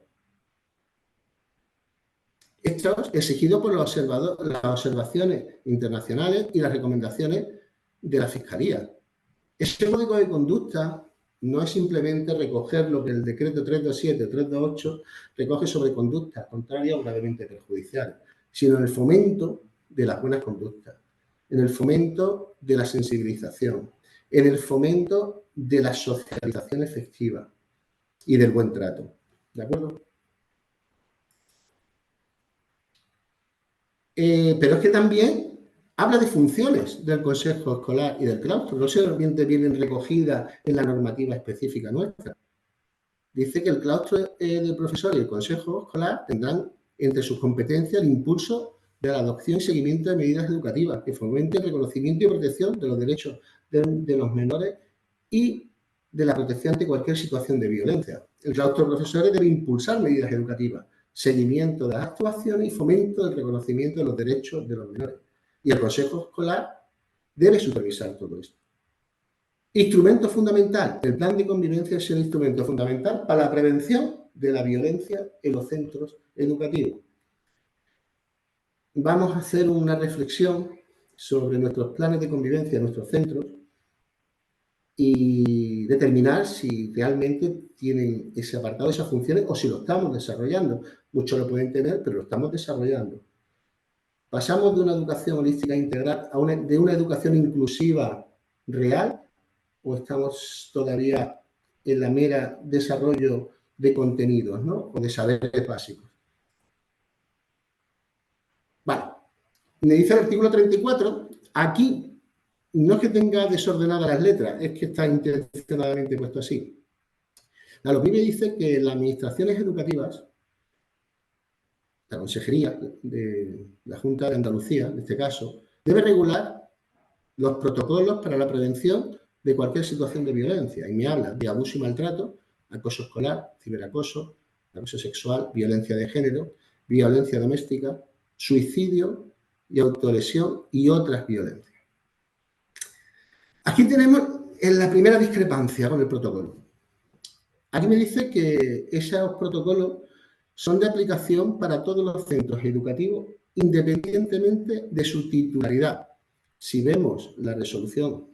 Estos exigidos por las observaciones internacionales y las recomendaciones de la Fiscalía. Ese código de conducta no es simplemente recoger lo que el decreto 327 328 recoge sobre conductas contrarias o gravemente perjudiciales, sino en el fomento de las buenas conductas, en el fomento de la sensibilización, en el fomento de la socialización efectiva y del buen trato. ¿De acuerdo? Pero es que también habla de funciones del consejo escolar y del claustro. No solamente vienen recogidas en la normativa específica nuestra. Dice que el claustro de profesores y el consejo escolar tendrán entre sus competencias el impulso de la adopción y seguimiento de medidas educativas que fomenten el reconocimiento y protección de los derechos de los menores y de la protección ante cualquier situación de violencia. El claustro de profesores debe impulsar medidas educativas, seguimiento de las actuaciones y fomento del reconocimiento de los derechos de los menores. Y el consejo escolar debe supervisar todo esto. Instrumento fundamental. El plan de convivencia es el instrumento fundamental para la prevención de la violencia en los centros educativos. Vamos a hacer una reflexión sobre nuestros planes de convivencia en nuestros centros y determinar si realmente tienen ese apartado, esas funciones, o si lo estamos desarrollando. Muchos lo pueden tener, pero lo estamos desarrollando. Pasamos de una educación holística integral a de una educación inclusiva real, o estamos todavía en la mera desarrollo de contenidos, ¿no? O de saberes básicos. Vale. Me dice el artículo 34, aquí no es que tenga desordenadas las letras, es que está intencionadamente puesto así. La LOPIBE dice que las administraciones educativas, la Consejería de la Junta de Andalucía, en este caso, debe regular los protocolos para la prevención de cualquier situación de violencia. Y me habla de abuso y maltrato, acoso escolar, ciberacoso, abuso sexual, violencia de género, violencia doméstica, suicidio y autolesión y otras violencias. Aquí tenemos la primera discrepancia con el protocolo. Aquí me dice que esos protocolos son de aplicación para todos los centros educativos independientemente de su titularidad. Si vemos la resolución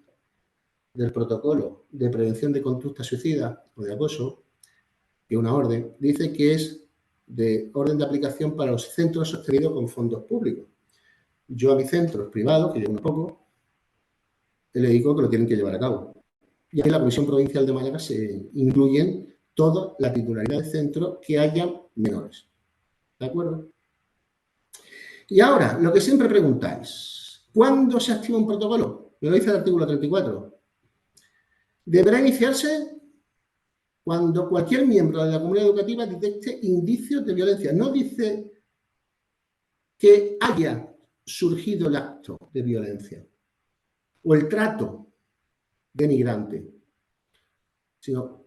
del protocolo de prevención de conducta suicida o de acoso, que una orden, dice que es de orden de aplicación para los centros sostenidos con fondos públicos. Yo a mis centros privados, que llevo uno poco, le digo que lo tienen que llevar a cabo. Y en la Comisión Provincial de Málaga se incluyen toda la titularidad de centros que hayan menores. ¿De acuerdo? Y ahora, lo que siempre preguntáis, ¿cuándo se activa un protocolo? Me lo dice el artículo 34. Deberá iniciarse cuando cualquier miembro de la comunidad educativa detecte indicios de violencia. No dice que haya surgido el acto de violencia o el trato denigrante, sino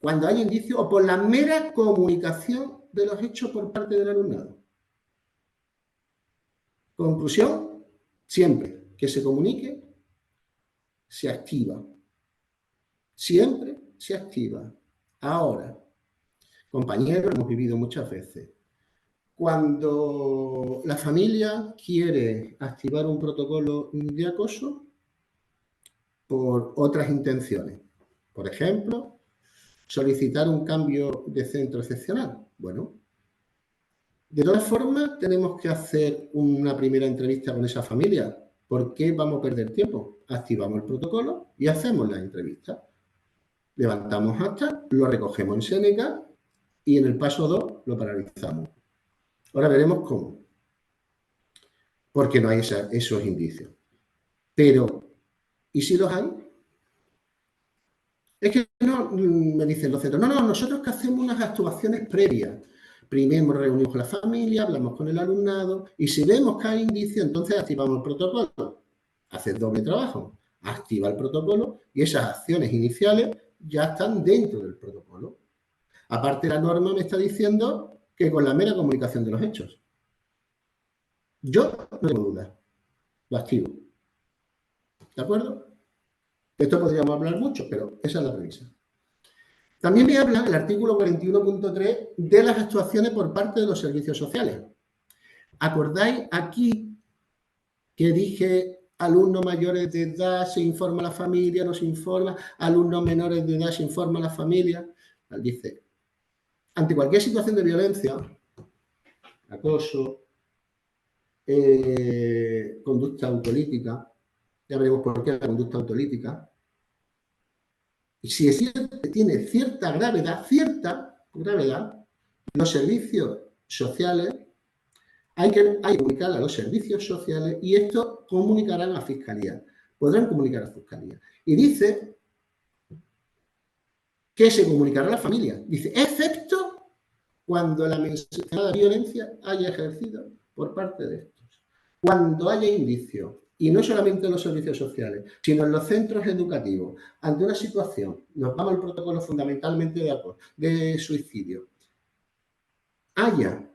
cuando haya indicios o por la mera comunicación de los hechos por parte del alumnado. Conclusión, siempre que se comunique, se activa. Siempre se activa. Ahora, compañeros, hemos vivido muchas veces cuando la familia quiere activar un protocolo de acoso por otras intenciones. Por ejemplo, solicitar un cambio de centro excepcional. Bueno, de todas formas, tenemos que hacer una primera entrevista con esa familia. ¿Por qué vamos a perder tiempo? Activamos el protocolo y hacemos la entrevista. Levantamos acta, lo recogemos en Seneca y en el paso 2 lo paralizamos. Ahora veremos cómo. Porque no hay esos indicios. Pero, ¿y si los hay? Es que no, me dicen los centros, no, nosotros que hacemos unas actuaciones previas. Primero reunimos con la familia, hablamos con el alumnado y si vemos que hay indicios, entonces activamos el protocolo. Hace doble trabajo. Activa el protocolo y esas acciones iniciales ya están dentro del protocolo. Aparte, la norma me está diciendo que con la mera comunicación de los hechos. Yo no tengo dudas. Lo activo. ¿De acuerdo? De esto podríamos hablar mucho, pero esa es la premisa. También me habla el artículo 41.3 de las actuaciones por parte de los servicios sociales. ¿Acordáis aquí que dije alumnos mayores de edad se informa a la familia, no se informa, alumnos menores de edad se informa a la familia? Dice, ante cualquier situación de violencia, acoso, conducta autolítica, ya veremos por qué la conducta autolítica, y si es cierto que tiene cierta gravedad, los servicios sociales hay que comunicar a los servicios sociales y estos comunicarán a la Fiscalía. Podrán comunicar a la Fiscalía. Y dice que se comunicará a la familia. Dice, excepto cuando la mencionada violencia haya ejercido por parte de estos. Cuando haya indicios, y no solamente en los servicios sociales, sino en los centros educativos, ante una situación, nos vamos al protocolo fundamentalmente de suicidio, haya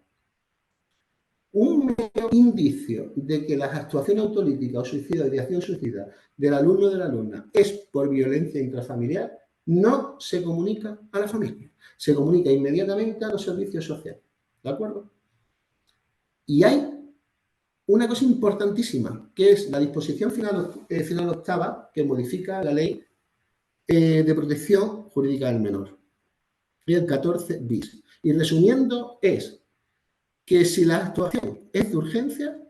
un mero indicio de que las actuaciones autolíticas o suicidas, ideación suicida del alumno o de la alumna es por violencia intrafamiliar, no se comunica a la familia, se comunica inmediatamente a los servicios sociales. ¿De acuerdo? Y hay una cosa importantísima, que es la disposición final octava que modifica la ley de protección jurídica del menor, el 14 bis. Y resumiendo, es que si la actuación es de urgencia,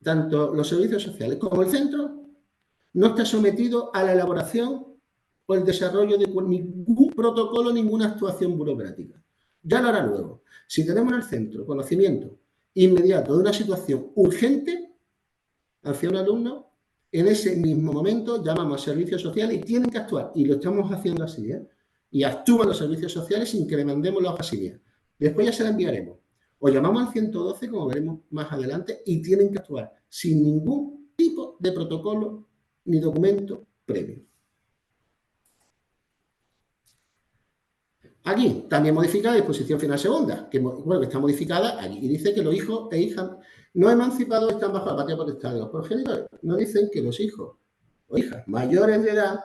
tanto los servicios sociales como el centro no está sometido a la elaboración o el desarrollo de ningún protocolo, ninguna actuación burocrática. Ya lo hará luego. Si tenemos en el centro conocimiento inmediato de una situación urgente hacia un alumno, en ese mismo momento llamamos a servicios sociales y tienen que actuar. Y lo estamos haciendo así, ¿eh? Y actúan los servicios sociales sin que le mandemos la hoja simia. Después ya se la enviaremos. O llamamos al 112, como veremos más adelante, y tienen que actuar sin ningún tipo de protocolo ni documento previo. Aquí también modifica la disposición final segunda, que está modificada aquí, y dice que los hijos e hijas no emancipados están bajo la patria potestad de los progenitores. No dicen que los hijos o hijas mayores de edad,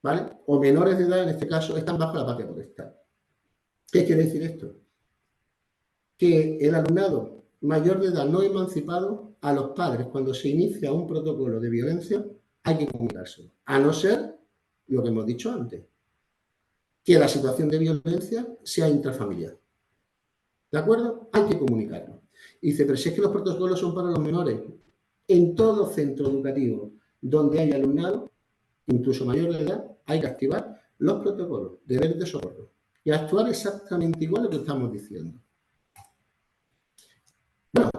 ¿vale? O menores de edad, en este caso, están bajo la patria potestad. ¿Qué quiere decir esto? Que el alumnado mayor de edad no emancipado, a los padres, cuando se inicia un protocolo de violencia, hay que comunicárselo. A no ser lo que hemos dicho antes, que la situación de violencia sea intrafamiliar. ¿De acuerdo? Hay que comunicarlo. Y dice, pero si es que los protocolos son para los menores, en todo centro educativo donde hay alumnado, incluso mayor de edad, hay que activar los protocolos, deberes de socorro y actuar exactamente igual a lo que estamos diciendo. Bueno,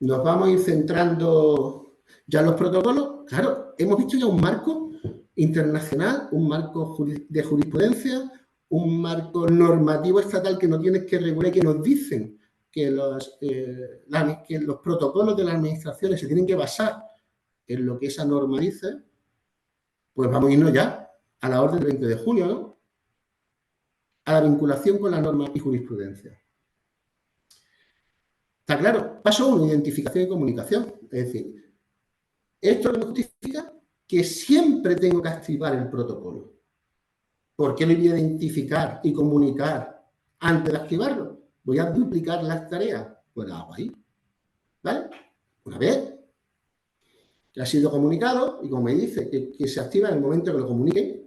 nos vamos a ir centrando ya en los protocolos. Claro, hemos visto ya un marco internacional, un marco de jurisprudencia, un marco normativo estatal que no tienes que regular y que nos dicen que los protocolos de las administraciones se tienen que basar en lo que esa norma dice. Pues vamos a irnos ya a la orden del 20 de junio, ¿no? A la vinculación con la norma y jurisprudencia. Está claro, paso 1, identificación y comunicación. Es decir, esto me justifica que siempre tengo que activar el protocolo. ¿Por qué lo voy a identificar y comunicar Antes de activarlo, voy a duplicar las tareas. Pues la hago ahí. ¿Vale? Una vez que ha sido comunicado y como me dice que se activa en el momento que lo comunique,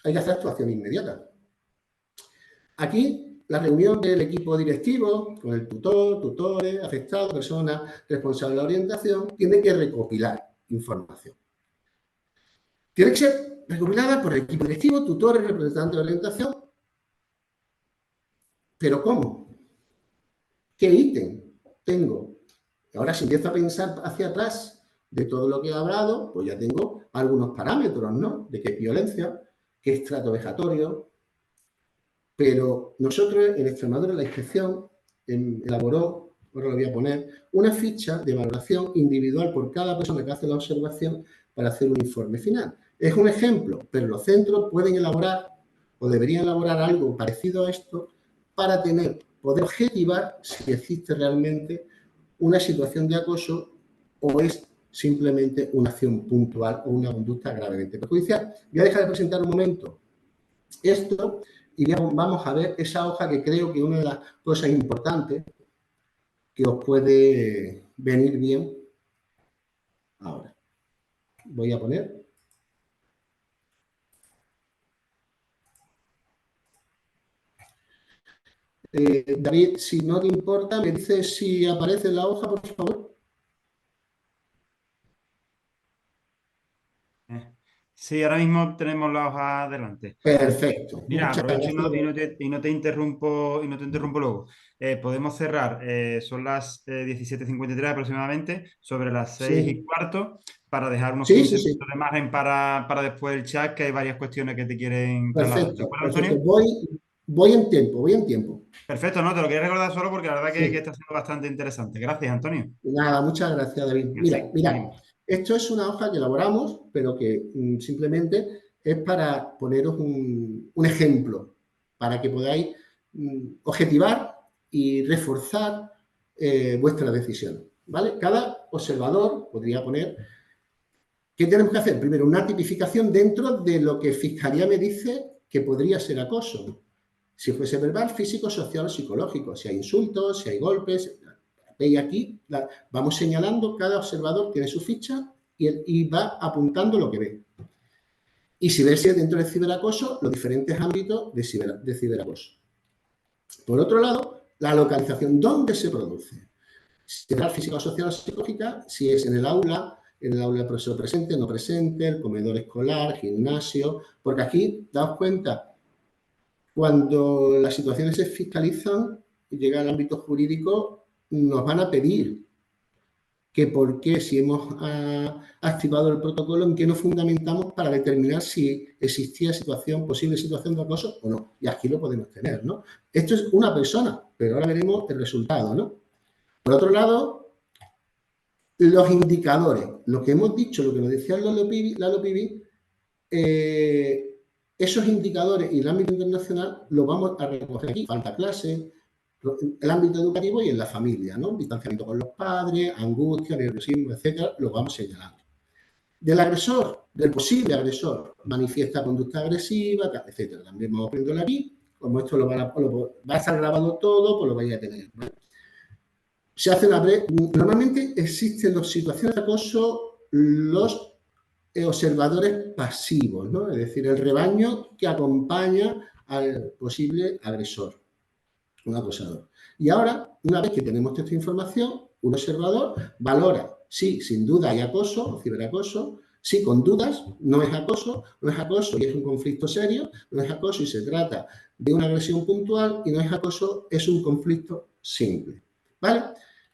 hay que hacer actuación inmediata. Aquí, la reunión del equipo directivo con el tutor, tutores, afectados, personas responsables de la orientación, tiene que recopilar información. Tiene que ser recopilada por el equipo directivo, tutores, representantes de orientación. ¿Pero cómo? ¿Qué ítem tengo? Ahora, si empiezo a pensar hacia atrás de todo lo que he hablado, pues ya tengo algunos parámetros, ¿no? De qué es violencia, qué es trato vejatorio. Pero nosotros en Extremadura, la inspección elaboró, ahora lo voy a poner, una ficha de valoración individual por cada persona que hace la observación para hacer un informe final. Es un ejemplo, pero los centros pueden elaborar o deberían elaborar algo parecido a esto para poder objetivar si existe realmente una situación de acoso o es simplemente una acción puntual o una conducta gravemente perjudicial. Voy a dejar de presentar un momento esto y vamos a ver esa hoja que creo que una de las cosas importantes que os puede venir bien. Ahora, voy a poner. David, si no te importa, me dices si aparece la hoja, por favor. Sí, ahora mismo tenemos la hoja delante. Perfecto. Mira, Muchas aprovecho gracias. y no te interrumpo luego. Podemos cerrar, son las 17:53 aproximadamente, sobre las 6:15, para dejar unos Sí, 15 sí, sí. minutos de margen para después el chat, que hay varias cuestiones que te quieren trasladar. ¿De Perfecto, acuerdo, perfecto. Antonio? Voy en tiempo, voy en tiempo. Perfecto, no, te lo quería recordar solo porque la verdad que Sí. está siendo bastante interesante. Gracias, Antonio. Nada, muchas gracias, David. Así, Mira, seguimos. esto es una hoja que elaboramos, pero que simplemente es para poneros un ejemplo, para que podáis objetivar y reforzar vuestra decisión, ¿vale? Cada observador podría poner, ¿qué tenemos que hacer? Primero, una tipificación dentro de lo que Fiscalía me dice que podría ser acoso. Si fuese verbal, físico, social o psicológico, si hay insultos, si hay golpes. Veis aquí, vamos señalando, cada observador tiene su ficha y va apuntando lo que ve. Y si ves dentro del ciberacoso, los diferentes ámbitos de ciberacoso. Por otro lado, la localización, ¿dónde se produce? Si es física, social o psicológica, si es en el aula del profesor presente, no presente, el comedor escolar, gimnasio, porque aquí, daos cuenta, cuando las situaciones se fiscalizan y llega al ámbito jurídico, nos van a pedir que por qué, si hemos activado el protocolo, en qué nos fundamentamos para determinar si existía posible situación de acoso o no. Y aquí lo podemos tener, ¿no? Esto es una persona, pero ahora veremos el resultado, ¿no? Por otro lado, los indicadores, lo que hemos dicho, lo que nos decía la LOPIBI, esos indicadores y el ámbito internacional los vamos a recoger aquí. Falta clase, el ámbito educativo y en la familia, ¿no? Distanciamiento con los padres, angustia, nerviosismo, etcétera, lo vamos señalando. Del agresor, del posible agresor, manifiesta conducta agresiva, etcétera. También vamos poniéndolo aquí. Como esto va a estar grabado todo, pues lo vais a tener, ¿no? Se hace normalmente existen las situaciones de acoso, los observadores pasivos, ¿no? Es decir, el rebaño que acompaña al posible agresor, un acosador. Y ahora, una vez que tenemos toda esta información, un observador valora si sin duda hay acoso o ciberacoso, si con dudas no es acoso y es un conflicto serio, no es acoso y se trata de una agresión puntual y no es acoso, es un conflicto simple, ¿vale?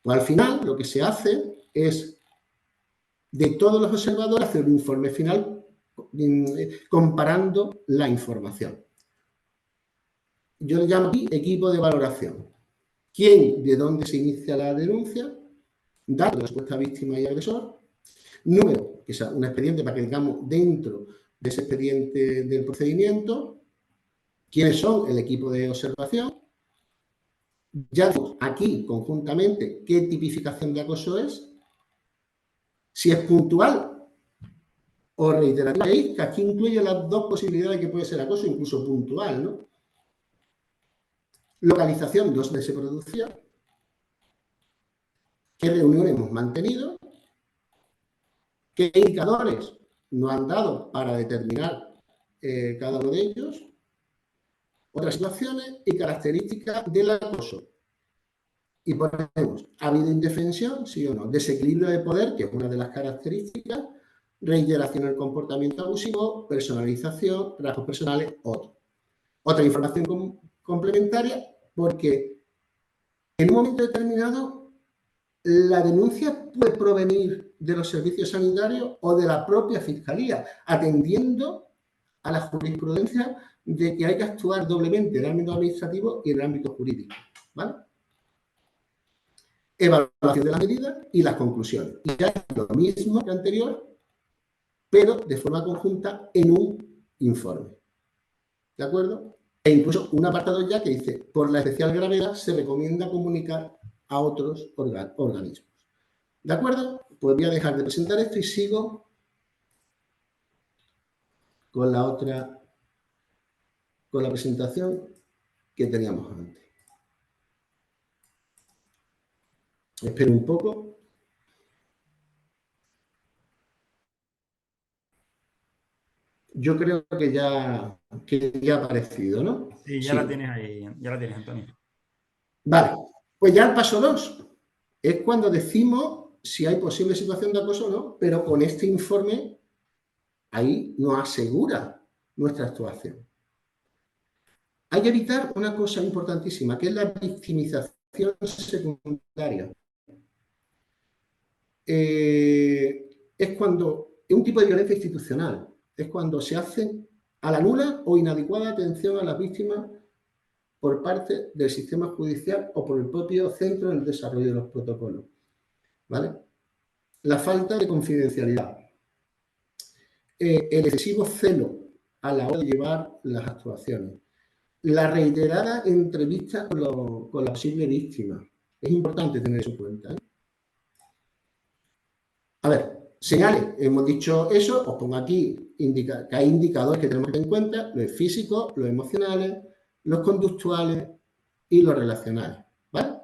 Pues al final lo que se hace es de todos los observadores hacer un informe final comparando la información. Yo le llamo aquí equipo de valoración. ¿Quién, de dónde se inicia la denuncia? Datos de la supuesta víctima y agresor. Número, que es un expediente para que digamos dentro de ese expediente del procedimiento. ¿Quiénes son el equipo de observación? Ya vemos aquí conjuntamente qué tipificación de acoso es. Si es puntual o reiterativa, veis que aquí incluye las dos posibilidades que puede ser acoso, incluso puntual, ¿no? localización donde se producía, qué reuniones hemos mantenido, qué indicadores nos han dado para determinar cada uno de ellos, otras situaciones y características del acoso. Y ponemos, ¿ha habido indefensión? Sí o no. Desequilibrio de poder, que es una de las características, reiteración del comportamiento abusivo, personalización, rasgos personales, otro. Otra información complementaria, porque en un momento determinado la denuncia puede provenir de los servicios sanitarios o de la propia Fiscalía, atendiendo a la jurisprudencia de que hay que actuar doblemente en el ámbito administrativo y en el ámbito jurídico, ¿vale? Evaluación de las medidas y las conclusiones. Y ya es lo mismo que anterior, pero de forma conjunta en un informe. ¿De acuerdo? E incluso un apartado ya que dice, por la especial gravedad se recomienda comunicar a otros organismos. ¿De acuerdo? Pues voy a dejar de presentar esto y sigo con la presentación que teníamos antes. Espero un poco. Yo creo que ya ha aparecido, ¿no? Sí, ya la tienes ahí, ya la tienes, Antonio. Vale, pues ya el paso 2 es cuando decimos si hay posible situación de acoso o no, pero con este informe ahí nos asegura nuestra actuación. Hay que evitar una cosa importantísima, que es la victimización secundaria. Es cuando es un tipo de violencia institucional, es cuando se hace a la nula o inadecuada atención a las víctimas por parte del sistema judicial o por el propio centro en el desarrollo de los protocolos, ¿vale? La falta de confidencialidad, el excesivo celo a la hora de llevar las actuaciones, la reiterada entrevista con la posible víctima. Es importante tener eso en cuenta, ¿eh? A ver, señales, hemos dicho eso, os pongo aquí que hay indicadores que tenemos que tener en cuenta, los físicos, los emocionales, los conductuales y los relacionales, ¿vale?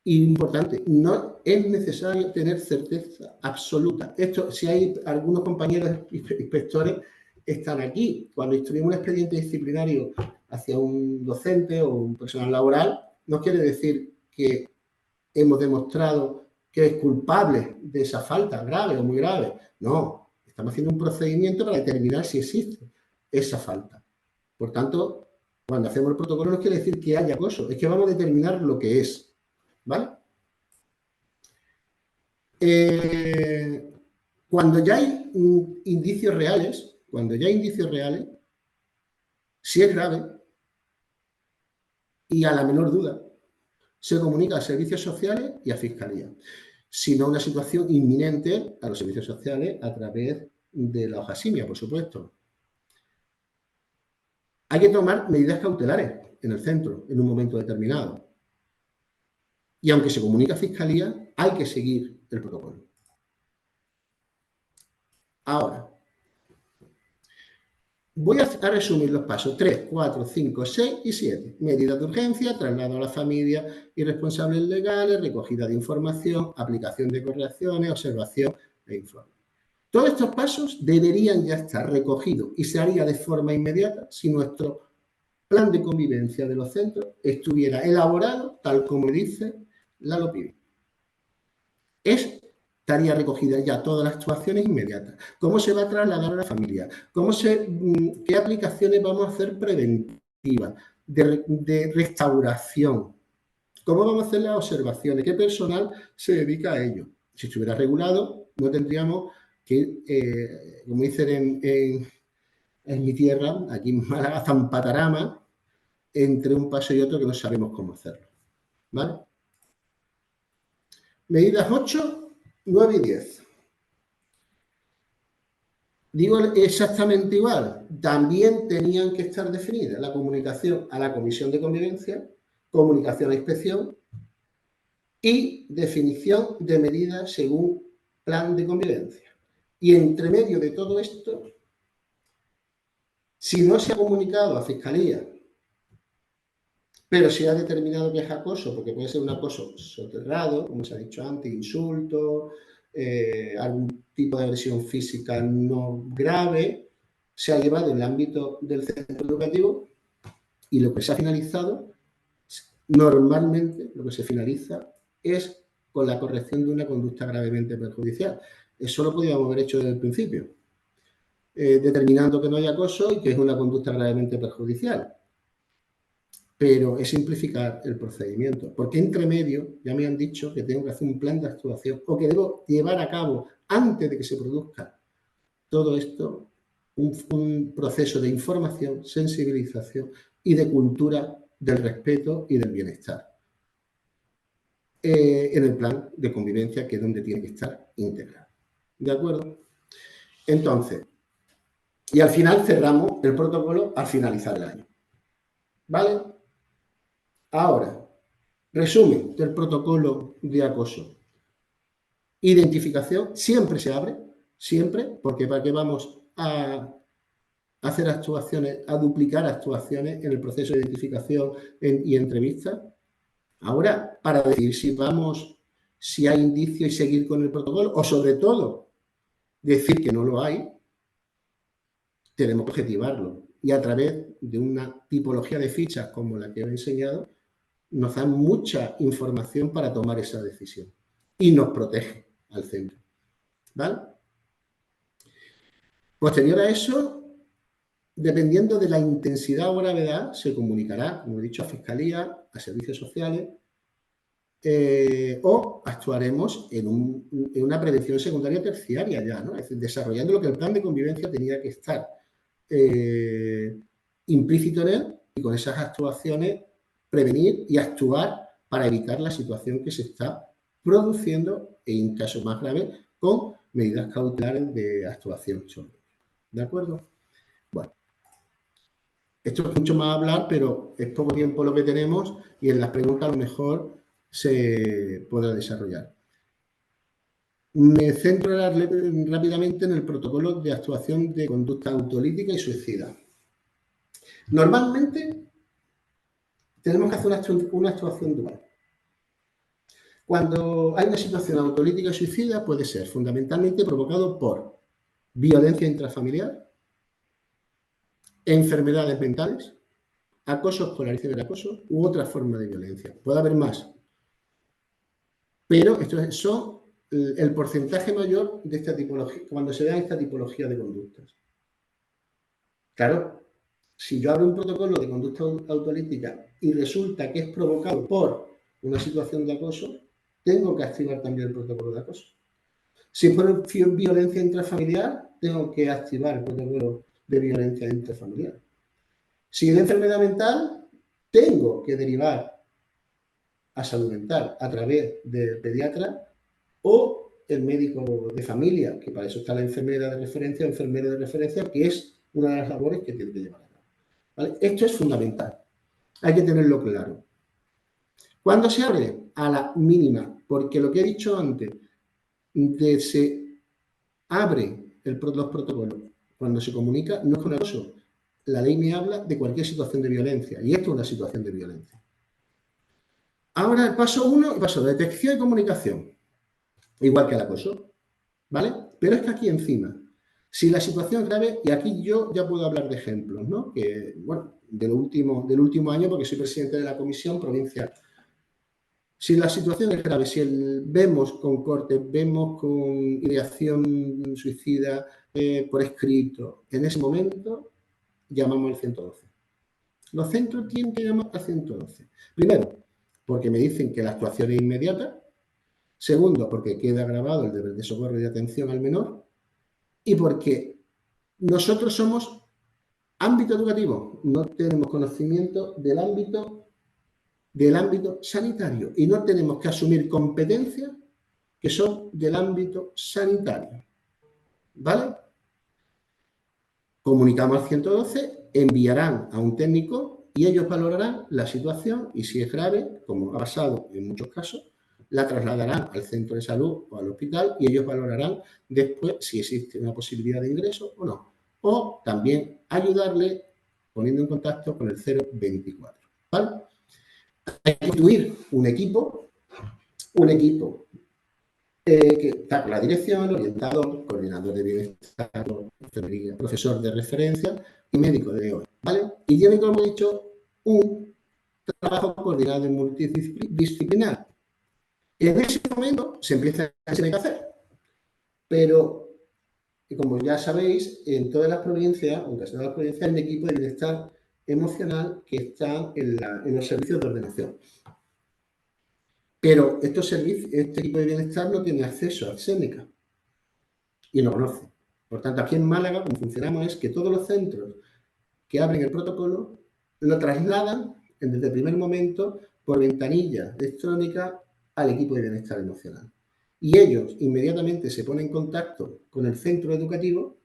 Y importante, no es necesario tener certeza absoluta. Esto, si hay algunos compañeros inspectores, están aquí. Cuando instruimos un expediente disciplinario hacia un docente o un personal laboral, no quiere decir que hemos demostrado que es culpable de esa falta grave o muy grave. No, estamos haciendo un procedimiento para determinar si existe esa falta. Por tanto, cuando hacemos el protocolo no quiere decir que haya acoso, es que vamos a determinar lo que es, ¿vale? Cuando ya hay indicios reales, si es grave y a la menor duda, se comunica a servicios sociales y a Fiscalía. Si no una situación inminente, a los servicios sociales a través de la hoja simia, por supuesto. Hay que tomar medidas cautelares en el centro en un momento determinado. Y aunque se comunica a Fiscalía, hay que seguir el protocolo. Ahora, voy a resumir los pasos 3, 4, 5, 6 y 7. Medidas de urgencia, traslado a la familia y responsables legales, recogida de información, aplicación de correcciones, observación e informe. Todos estos pasos deberían ya estar recogidos y se haría de forma inmediata si nuestro plan de convivencia de los centros estuviera elaborado tal como dice la LOPIDE. Estaría recogida ya todas las actuaciones inmediatas. ¿Cómo se va a trasladar a la familia? ¿Qué aplicaciones vamos a hacer preventivas? De restauración. ¿Cómo vamos a hacer las observaciones? ¿Qué personal se dedica a ello? Si estuviera regulado, no tendríamos que, como dicen en mi tierra, aquí en Málaga, zampatarama, entre un paso y otro que no sabemos cómo hacerlo, ¿vale? Medidas 8, 9 y 10. Digo exactamente igual. También tenían que estar definidas la comunicación a la Comisión de Convivencia, comunicación a inspección y definición de medidas según plan de convivencia. Y entre medio de todo esto, si no se ha comunicado a Fiscalía Pero si ha determinado que es acoso, porque puede ser un acoso soterrado, como se ha dicho antes, insulto, algún tipo de agresión física no grave, se ha llevado en el ámbito del centro educativo y lo que se ha finalizado, normalmente lo que se finaliza es con la corrección de una conducta gravemente perjudicial. Eso lo podíamos haber hecho desde el principio, determinando que no hay acoso y que es una conducta gravemente perjudicial. Pero es simplificar el procedimiento, porque entre medio ya me han dicho que tengo que hacer un plan de actuación o que debo llevar a cabo antes de que se produzca todo esto, un proceso de información, sensibilización y de cultura del respeto y del bienestar en el plan de convivencia, que es donde tiene que estar integrado. ¿De acuerdo? Entonces, y al final cerramos el protocolo al finalizar el año. ¿Vale? Ahora, resumen del protocolo de acoso. Identificación, siempre se abre, siempre, porque ¿para qué vamos a hacer actuaciones, a duplicar actuaciones en el proceso de identificación y entrevista? Ahora, para decir si hay indicio y seguir con el protocolo, o sobre todo, decir que no lo hay, tenemos que objetivarlo. Y a través de una tipología de fichas como la que he enseñado, nos dan mucha información para tomar esa decisión y nos protege al centro. ¿Vale? Posterior a eso, dependiendo de la intensidad o gravedad, se comunicará, como he dicho, a Fiscalía, a servicios sociales, o actuaremos en una prevención secundaria terciaria ya, ¿no? Es decir, desarrollando lo que el plan de convivencia tenía que estar implícito en él, y con esas actuaciones prevenir y actuar para evitar la situación que se está produciendo y, en casos más graves, con medidas cautelares de actuación. ¿De acuerdo? Bueno, esto es mucho más hablar, pero es poco tiempo lo que tenemos y en las preguntas a lo mejor se podrá desarrollar. Me centro rápidamente en el protocolo de actuación de conducta autolítica y suicida. Normalmente tenemos que hacer una actuación dual. Cuando hay una situación autolítica y suicida, puede ser fundamentalmente provocado por violencia intrafamiliar, enfermedades mentales, acoso escolar y ciberacoso u otra forma de violencia. Puede haber más, pero estos son el porcentaje mayor de esta tipología, cuando se da esta tipología de conductas. Claro, si yo abro un protocolo de conducta autolítica y resulta que es provocado por una situación de acoso, tengo que activar también el protocolo de acoso. Si es por violencia intrafamiliar, tengo que activar el protocolo de violencia intrafamiliar. Si es de enfermedad mental, tengo que derivar a salud mental a través del pediatra o el médico de familia, que para eso está la enfermera de referencia o enfermero de referencia, que es una de las labores que tiene que llevar a cabo. ¿Vale? Esto es fundamental. Hay que tenerlo claro. ¿Cuándo se abre? A la mínima, porque lo que he dicho antes, se abre los protocolos cuando se comunica, no es con acoso. La ley me habla de cualquier situación de violencia y esto es una situación de violencia. Ahora el paso 1, el paso de detección y comunicación, igual que el acoso, ¿vale? Pero es que aquí encima, si la situación es grave, y aquí yo ya puedo hablar de ejemplos, ¿no? Que, bueno, del último año, porque soy presidente de la comisión provincial. Si la situación es grave, si vemos con cortes, vemos con ideación suicida por escrito, en ese momento llamamos al 112. Los centros tienen que llamar al 112. Primero, porque me dicen que la actuación es inmediata. Segundo, porque queda grabado el deber de socorro y de atención al menor. Y porque nosotros somos ámbito educativo, no tenemos conocimiento del ámbito sanitario y no tenemos que asumir competencias que son del ámbito sanitario. ¿Vale? Comunicamos al 112, enviarán a un técnico y ellos valorarán la situación y si es grave, como ha pasado en muchos casos, la trasladarán al centro de salud o al hospital y ellos valorarán después si existe una posibilidad de ingreso o no. O también ayudarle poniendo en contacto con el 024. ¿Vale? Hay que construir un equipo que está con la dirección, orientador, coordinador de bienestar, enfermería, profesor de referencia y médico de hoy, ¿vale? Y tiene, como he dicho, un trabajo coordinado y multidisciplinar. Y en ese momento se empieza a hacer. Pero, como ya sabéis, en todas las provincias, en casi todas las provincias, hay un equipo de bienestar emocional que está en los servicios de ordenación. Pero este equipo de bienestar no tiene acceso a Seneca y no conoce. Por tanto, aquí en Málaga, como funcionamos es que todos los centros que abren el protocolo lo trasladan desde el primer momento por ventanilla electrónica al equipo de bienestar emocional. Y ellos inmediatamente se ponen en contacto con el centro educativo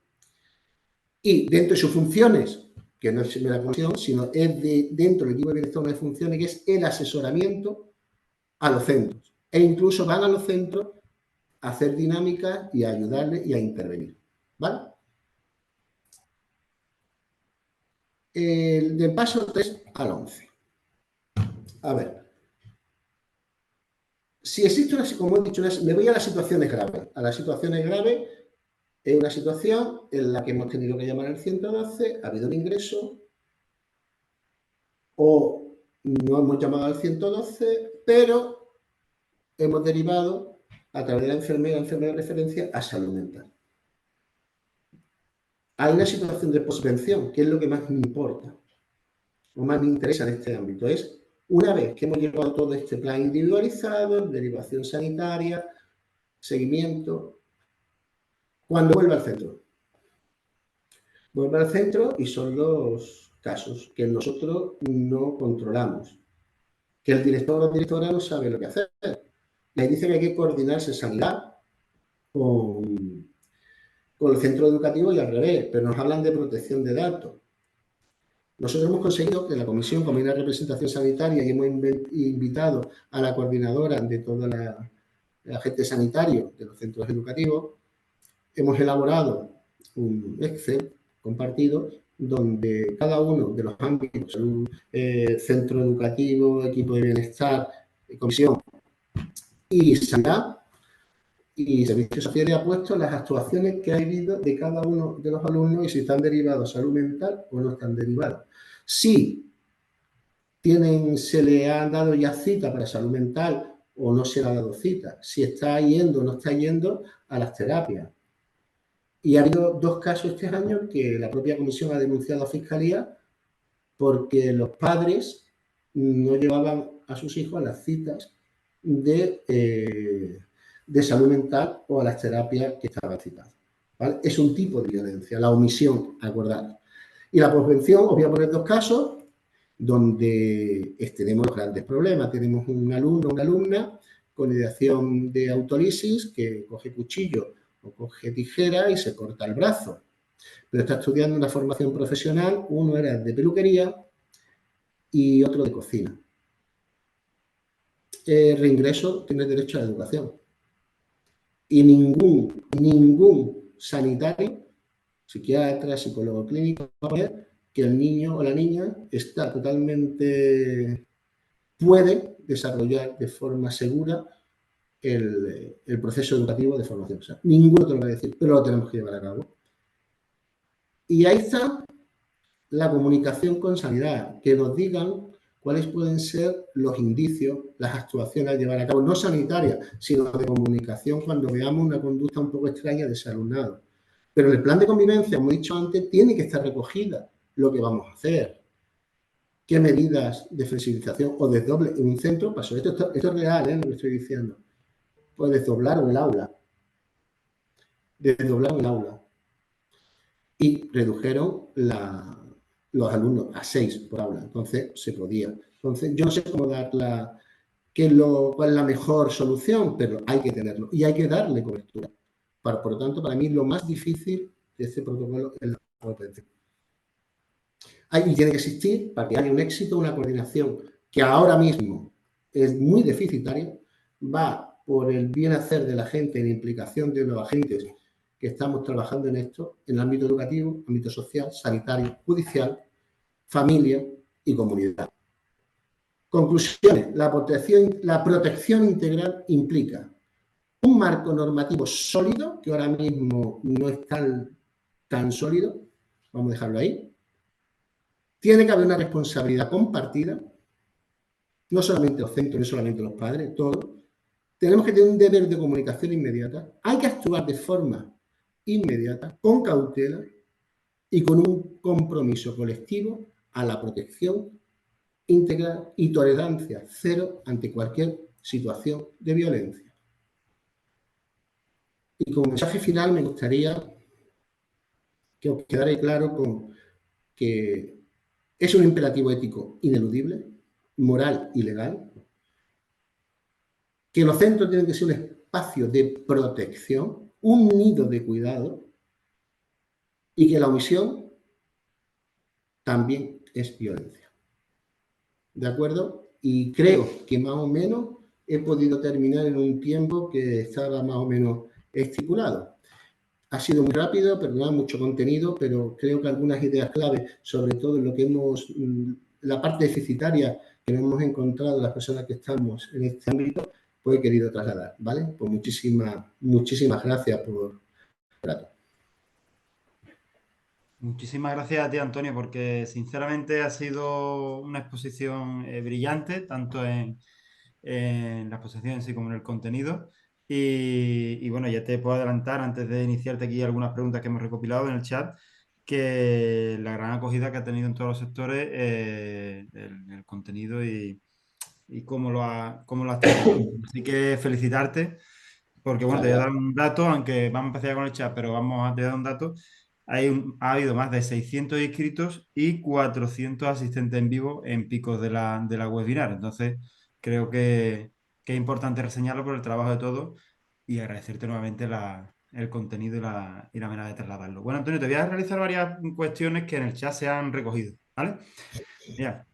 y dentro de sus funciones, que no es la comisión, sino es dentro del equipo de bienestar una función que es el asesoramiento a los centros. E incluso van a los centros a hacer dinámicas y a ayudarles y a intervenir. ¿Vale? Del paso 3 al 11. A ver. Si existe como he dicho, me voy a las situaciones graves. A las situaciones graves es una situación en la que hemos tenido que llamar al 112, ha habido un ingreso o no hemos llamado al 112, pero hemos derivado a través de la enfermera de referencia a salud mental. Hay una situación de posvención, que es lo que más me importa o más me interesa en este ámbito. Es una vez que hemos llevado todo este plan individualizado, derivación sanitaria, seguimiento, cuando vuelve al centro. Vuelve al centro y son los casos que nosotros no controlamos, que el director o la directora no sabe lo que hacer. Y ahí dice que hay que coordinarse sanidad con el centro educativo y al revés, pero nos hablan de protección de datos. Nosotros hemos conseguido que la comisión, como hay una representación sanitaria y hemos invitado a la coordinadora de toda la agente sanitario de los centros educativos, hemos elaborado un Excel compartido donde cada uno de los ámbitos, salud, centro educativo, equipo de bienestar, comisión y sanidad y servicios sociales ha puesto las actuaciones que ha habido de cada uno de los alumnos y si están derivados a salud mental o no están derivados. Si se le ha dado ya cita para salud mental o no se le ha dado cita, si está yendo o no está yendo a las terapias. Y ha habido 2 casos este año que la propia comisión ha denunciado a Fiscalía porque los padres no llevaban a sus hijos a las citas de salud mental o a las terapias que estaban citadas. ¿Vale? Es un tipo de violencia, la omisión acordada. Y la posvención, os voy a poner 2 casos donde tenemos grandes problemas. Tenemos un alumno o una alumna con ideación de autolisis que coge cuchillo o coge tijera y se corta el brazo. Pero está estudiando una formación profesional, uno era de peluquería y otro de cocina. Reingreso, tiene derecho a la educación. Y ningún sanitario, psiquiatra, psicólogo clínico, va a poner que el niño o la niña está totalmente, puede desarrollar de forma segura el proceso educativo de formación. O sea, ninguno te lo va a decir, pero lo tenemos que llevar a cabo. Y ahí está la comunicación con sanidad, que nos digan cuáles pueden ser los indicios, las actuaciones a llevar a cabo, no sanitarias, sino de comunicación cuando veamos una conducta un poco extraña de ese alumnado. Pero en el plan de convivencia, como he dicho antes, tiene que estar recogida lo que vamos a hacer. ¿Qué medidas de flexibilización o desdoble en un centro pasó? Esto es real, lo que estoy diciendo. Pues desdoblaron el aula. Y redujeron los alumnos a 6 por aula. Entonces, se podía. Entonces, yo no sé cómo dar cuál es la mejor solución, pero hay que tenerlo. Y hay que darle cobertura. Por lo tanto, para mí, lo más difícil de este protocolo es la prevención. Y tiene que existir, para que haya un éxito, una coordinación que ahora mismo es muy deficitaria, va por el bien hacer de la gente y la implicación de los agentes que estamos trabajando en esto, en el ámbito educativo, ámbito social, sanitario, judicial, familia y comunidad. Conclusiones. La protección integral implica un marco normativo sólido, que ahora mismo no es tan sólido, vamos a dejarlo ahí. Tiene que haber una responsabilidad compartida, no solamente los centros, no solamente los padres, todos. Tenemos que tener un deber de comunicación inmediata. Hay que actuar de forma inmediata, con cautela y con un compromiso colectivo a la protección integral y tolerancia cero ante cualquier situación de violencia. Y como mensaje final me gustaría que os quedara claro con que es un imperativo ético ineludible, moral y legal, que los centros tienen que ser un espacio de protección, un nido de cuidado, y que la omisión también es violencia. ¿De acuerdo? Y creo que más o menos he podido terminar en un tiempo que estaba más o menos estipulado. Ha sido muy rápido, perdonad, mucho contenido, pero creo que algunas ideas claves, sobre todo en lo que la parte deficitaria que hemos encontrado las personas que estamos en este ámbito, pues he querido trasladar, ¿vale? Pues muchísimas gracias por el rato. Muchísimas gracias a ti, Antonio, porque sinceramente ha sido una exposición brillante, tanto en la exposición en sí como en el contenido. Y bueno, ya te puedo adelantar, antes de iniciarte aquí algunas preguntas que hemos recopilado en el chat, que la gran acogida que ha tenido en todos los sectores el contenido y cómo lo has tratado. Así que felicitarte, porque bueno, te voy a dar un dato, aunque vamos a empezar ya con el chat, pero te voy a dar un dato. Ha habido más de 600 inscritos y 400 asistentes en vivo en picos de la webinar. Entonces, creo que es importante reseñarlo por el trabajo de todos y agradecerte nuevamente el contenido y la manera de trasladarlo. Bueno, Antonio, te voy a realizar varias cuestiones que en el chat se han recogido, ¿vale? Mira,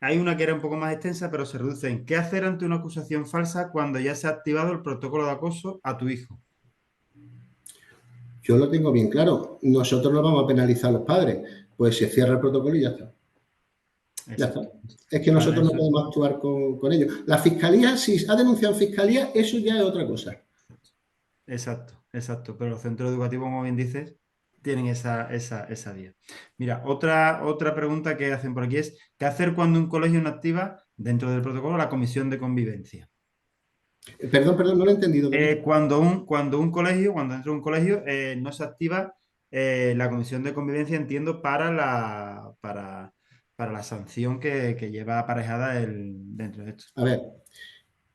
hay una que era un poco más extensa, pero se reduce en ¿qué hacer ante una acusación falsa cuando ya se ha activado el protocolo de acoso a tu hijo? Yo lo tengo bien claro. Nosotros no vamos a penalizar a los padres. Pues se cierra el protocolo y ya está. Ya está. Exacto. Es que nosotros no podemos actuar con ellos. La fiscalía, si ha denunciado en fiscalía, eso ya es otra cosa. Exacto. Pero los centros educativos, como bien dices, tienen esa vía. Mira, otra pregunta que hacen por aquí es, ¿qué hacer cuando un colegio no activa dentro del protocolo la comisión de convivencia? Perdón, no lo he entendido. Cuando dentro de un colegio no se activa la comisión de convivencia, entiendo, para la sanción que lleva aparejada dentro de esto. A ver,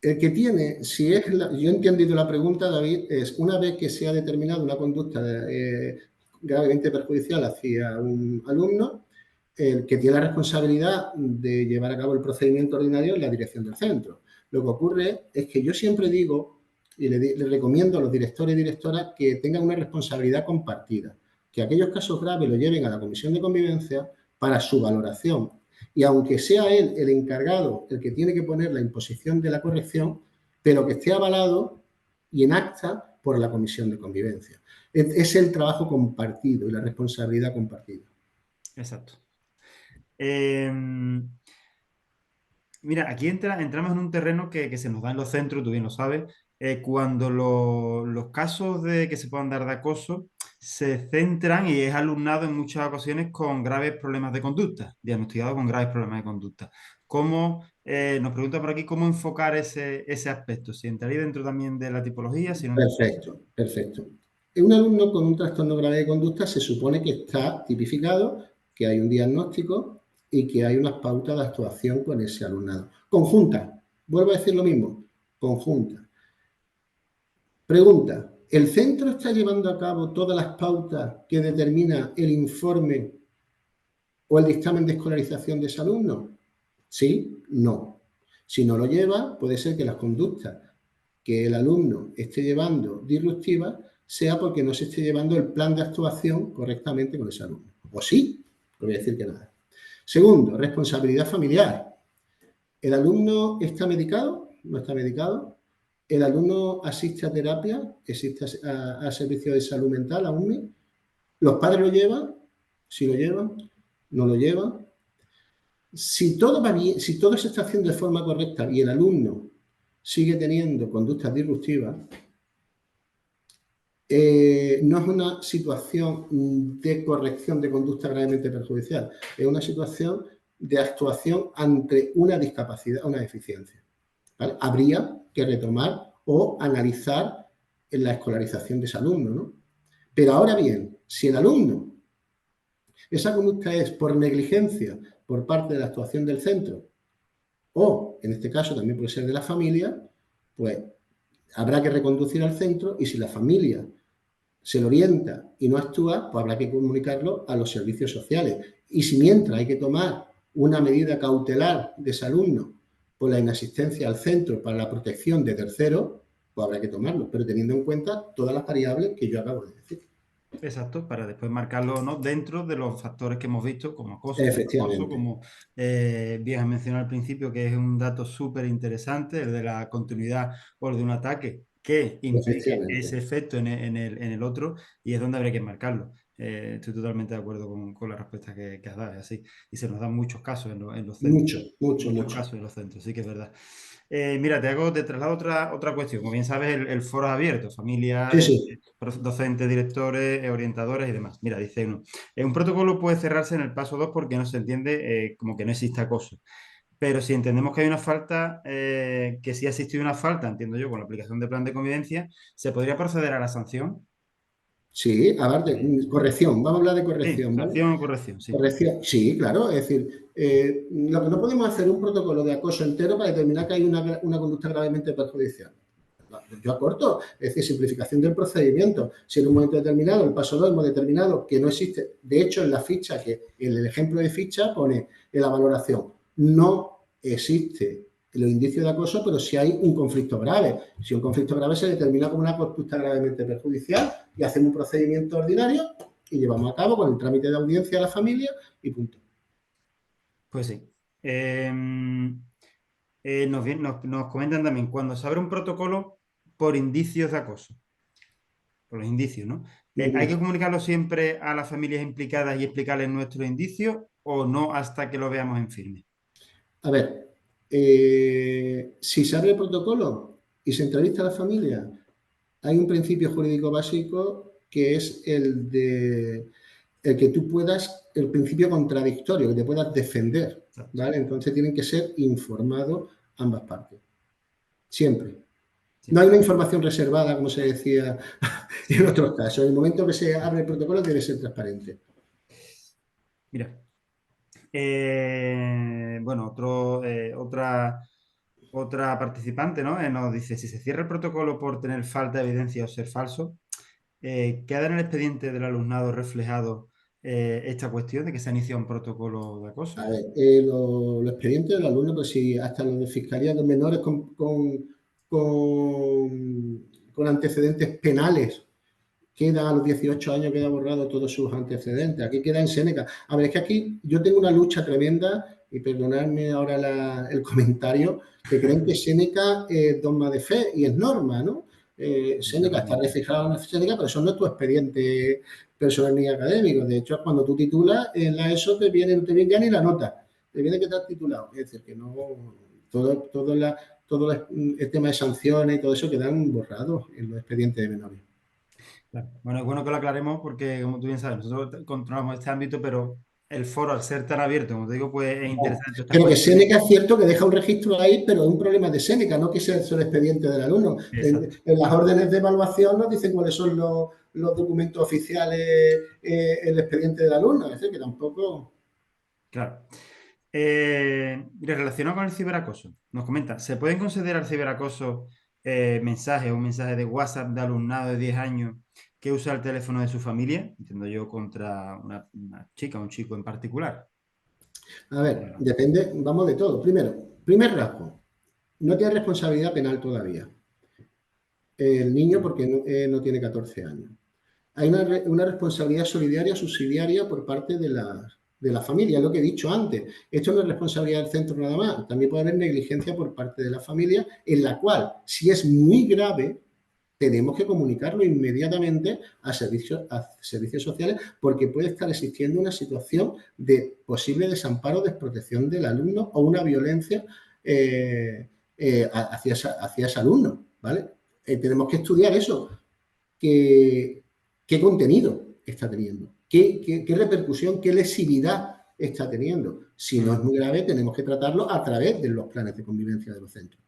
el que tiene, yo he entendido la pregunta, David, es una vez que se ha determinado una conducta gravemente perjudicial hacia un alumno, el que tiene la responsabilidad de llevar a cabo el procedimiento ordinario es la dirección del centro. Lo que ocurre es que yo siempre digo, y le recomiendo a los directores y directoras que tengan una responsabilidad compartida, que aquellos casos graves lo lleven a la comisión de convivencia para su valoración. Y aunque sea él el encargado, el que tiene que poner la imposición de la corrección, pero que esté avalado y en acta por la comisión de convivencia. Es el trabajo compartido y la responsabilidad compartida. Exacto. Mira, aquí entramos en un terreno que se nos da en los centros, tú bien lo sabes, cuando los casos que se puedan dar de acoso se centran y es alumnado en muchas ocasiones con graves problemas de conducta, diagnosticado con graves problemas de conducta. Nos pregunta por aquí cómo enfocar ese aspecto, si entraría dentro también de la tipología, si no. Perfecto. Un alumno con un trastorno grave de conducta se supone que está tipificado, que hay un diagnóstico y que hay unas pautas de actuación con ese alumnado. Conjunta, vuelvo a decir lo mismo, conjunta. Pregunta, ¿el centro está llevando a cabo todas las pautas que determina el informe o el dictamen de escolarización de ese alumno? ¿Sí? No. Si no lo lleva, puede ser que las conductas que el alumno esté llevando disruptivas sea porque no se esté llevando el plan de actuación correctamente con ese alumno. O sí, no voy a decir que nada. Segundo, responsabilidad familiar. ¿El alumno está medicado? ¿No está medicado? ¿El alumno asiste a terapia? ¿Existe a servicio de salud mental, a UMI? ¿Los padres lo llevan? ¿Sí lo llevan? ¿No lo llevan? Si todo va bien, si todo se está haciendo de forma correcta y el alumno sigue teniendo conductas disruptivas, no es una situación de corrección de conducta gravemente perjudicial, es una situación de actuación ante una discapacidad, una deficiencia. ¿Vale? Habría que retomar o analizar en la escolarización de ese alumno, ¿no? Pero ahora bien, si el alumno, esa conducta es por negligencia por parte de la actuación del centro o, en este caso, también puede ser de la familia, pues habrá que reconducir al centro y si la familia se le orienta y no actúa, pues habrá que comunicarlo a los servicios sociales. Y si mientras hay que tomar una medida cautelar de ese alumno por la inasistencia al centro para la protección de terceros, pues habrá que tomarlo, pero teniendo en cuenta todas las variables que yo acabo de decir. Exacto, para después marcarlo, ¿no?, dentro de los factores que hemos visto, como acoso, acoso, Efectivamente. como bien has mencionado al principio, que es un dato súper interesante, el de la continuidad o el de un ataque que implique ese Efectivamente. efecto en el otro, y es donde habría que marcarlo. Estoy totalmente de acuerdo con la respuesta que has dado, es así. Y se nos dan muchos casos en los centros, Mucho, mucho, muchos mucho. casos en los centros, sí que es verdad. Mira, te traslado otra cuestión. Como bien sabes, el foro es abierto, familia, Sí, sí. docentes, directores, orientadores y demás. Mira, dice uno, un protocolo puede cerrarse en el paso 2 porque no se entiende como que no existe acoso. Pero si entendemos que hay una falta, que sí ha existido una falta, entiendo yo, con la aplicación del plan de convivencia, ¿se podría proceder a la sanción? Sí, aparte, corrección, vamos a hablar de Sí, corrección, ¿vale? sanción o corrección, sí. Corrección, sí, claro, es decir, lo que no podemos hacer es un protocolo de acoso entero para determinar que hay una conducta gravemente perjudicial. Yo acorto, es decir, simplificación del procedimiento. Si en un momento determinado, el paso 2 hemos determinado que no existe, de hecho en la ficha, que en el ejemplo de ficha pone en la valoración, no existe los indicios de acoso, pero si hay un conflicto grave. Si un conflicto grave se determina como una conducta gravemente perjudicial y hacemos un procedimiento ordinario y llevamos a cabo con el trámite de audiencia a la familia y punto. Pues sí. Nos comentan también, cuando se abre un protocolo por indicios de acoso, por los indicios, ¿no? ¿Hay que comunicarlo siempre a las familias implicadas y explicarles nuestros indicios o no hasta que lo veamos en firme? A ver, si se abre el protocolo y se entrevista a la familia, hay un principio jurídico básico que es el que tú puedas, el principio contradictorio, que te puedas defender, ¿vale? Entonces tienen que ser informados ambas partes, siempre. Sí. No hay una información reservada, como se decía en otros casos. En el momento que se abre el protocolo debe ser transparente. Mira, bueno, otra participante, ¿no? Nos dice, si se cierra el protocolo por tener falta de evidencia o ser falso, ¿queda en el expediente del alumnado reflejado esta cuestión de que se ha iniciado un protocolo de acoso? A ver, los expedientes del alumno, pues si hasta los de Fiscalía de Menores con antecedentes penales queda a los 18 años, queda borrado todos sus antecedentes. Aquí queda en Séneca. A ver, es que aquí yo tengo una lucha tremenda, y perdonadme ahora el comentario, que creen que Séneca es dogma de fe y es norma, ¿no? Séneca está reflejado en Séneca, pero eso no es tu expediente personal ni académico. De hecho, cuando tú titulas en la ESO no te viene ya ni la nota, te viene que te has titulado. Es decir, que no, todo el tema de sanciones y todo eso quedan borrados en los expedientes de menores. Claro. Bueno, es bueno que lo aclaremos porque, como tú bien sabes, nosotros controlamos este ámbito, pero el foro, al ser tan abierto, como te digo, pues es interesante estas Pero que cuestiones. Séneca es cierto que deja un registro ahí, pero es un problema de Séneca, no que sea el expediente del alumno. En las órdenes de evaluación nos dicen cuáles son los documentos oficiales, el expediente del alumno, es decir, que tampoco... Claro. Relacionado con el ciberacoso, nos comenta, ¿se pueden considerar ciberacoso mensajes o mensajes de WhatsApp de alumnado de 10 años que usa el teléfono de su familia? Entiendo yo, contra una chica o un chico en particular. A ver, depende, vamos de todo. Primero, primer rasgo, no tiene responsabilidad penal todavía el niño porque no tiene 14 años. Hay una responsabilidad solidaria, subsidiaria por parte de la familia, es lo que he dicho antes. Esto no es responsabilidad del centro nada más, también puede haber negligencia por parte de la familia, en la cual, si es muy grave, tenemos que comunicarlo inmediatamente a servicios sociales, porque puede estar existiendo una situación de posible desamparo, desprotección del alumno o una violencia hacia ese alumno, ¿vale? Tenemos que estudiar eso, qué contenido está teniendo, qué repercusión, qué lesividad está teniendo. Si no es muy grave, tenemos que tratarlo a través de los planes de convivencia de los centros,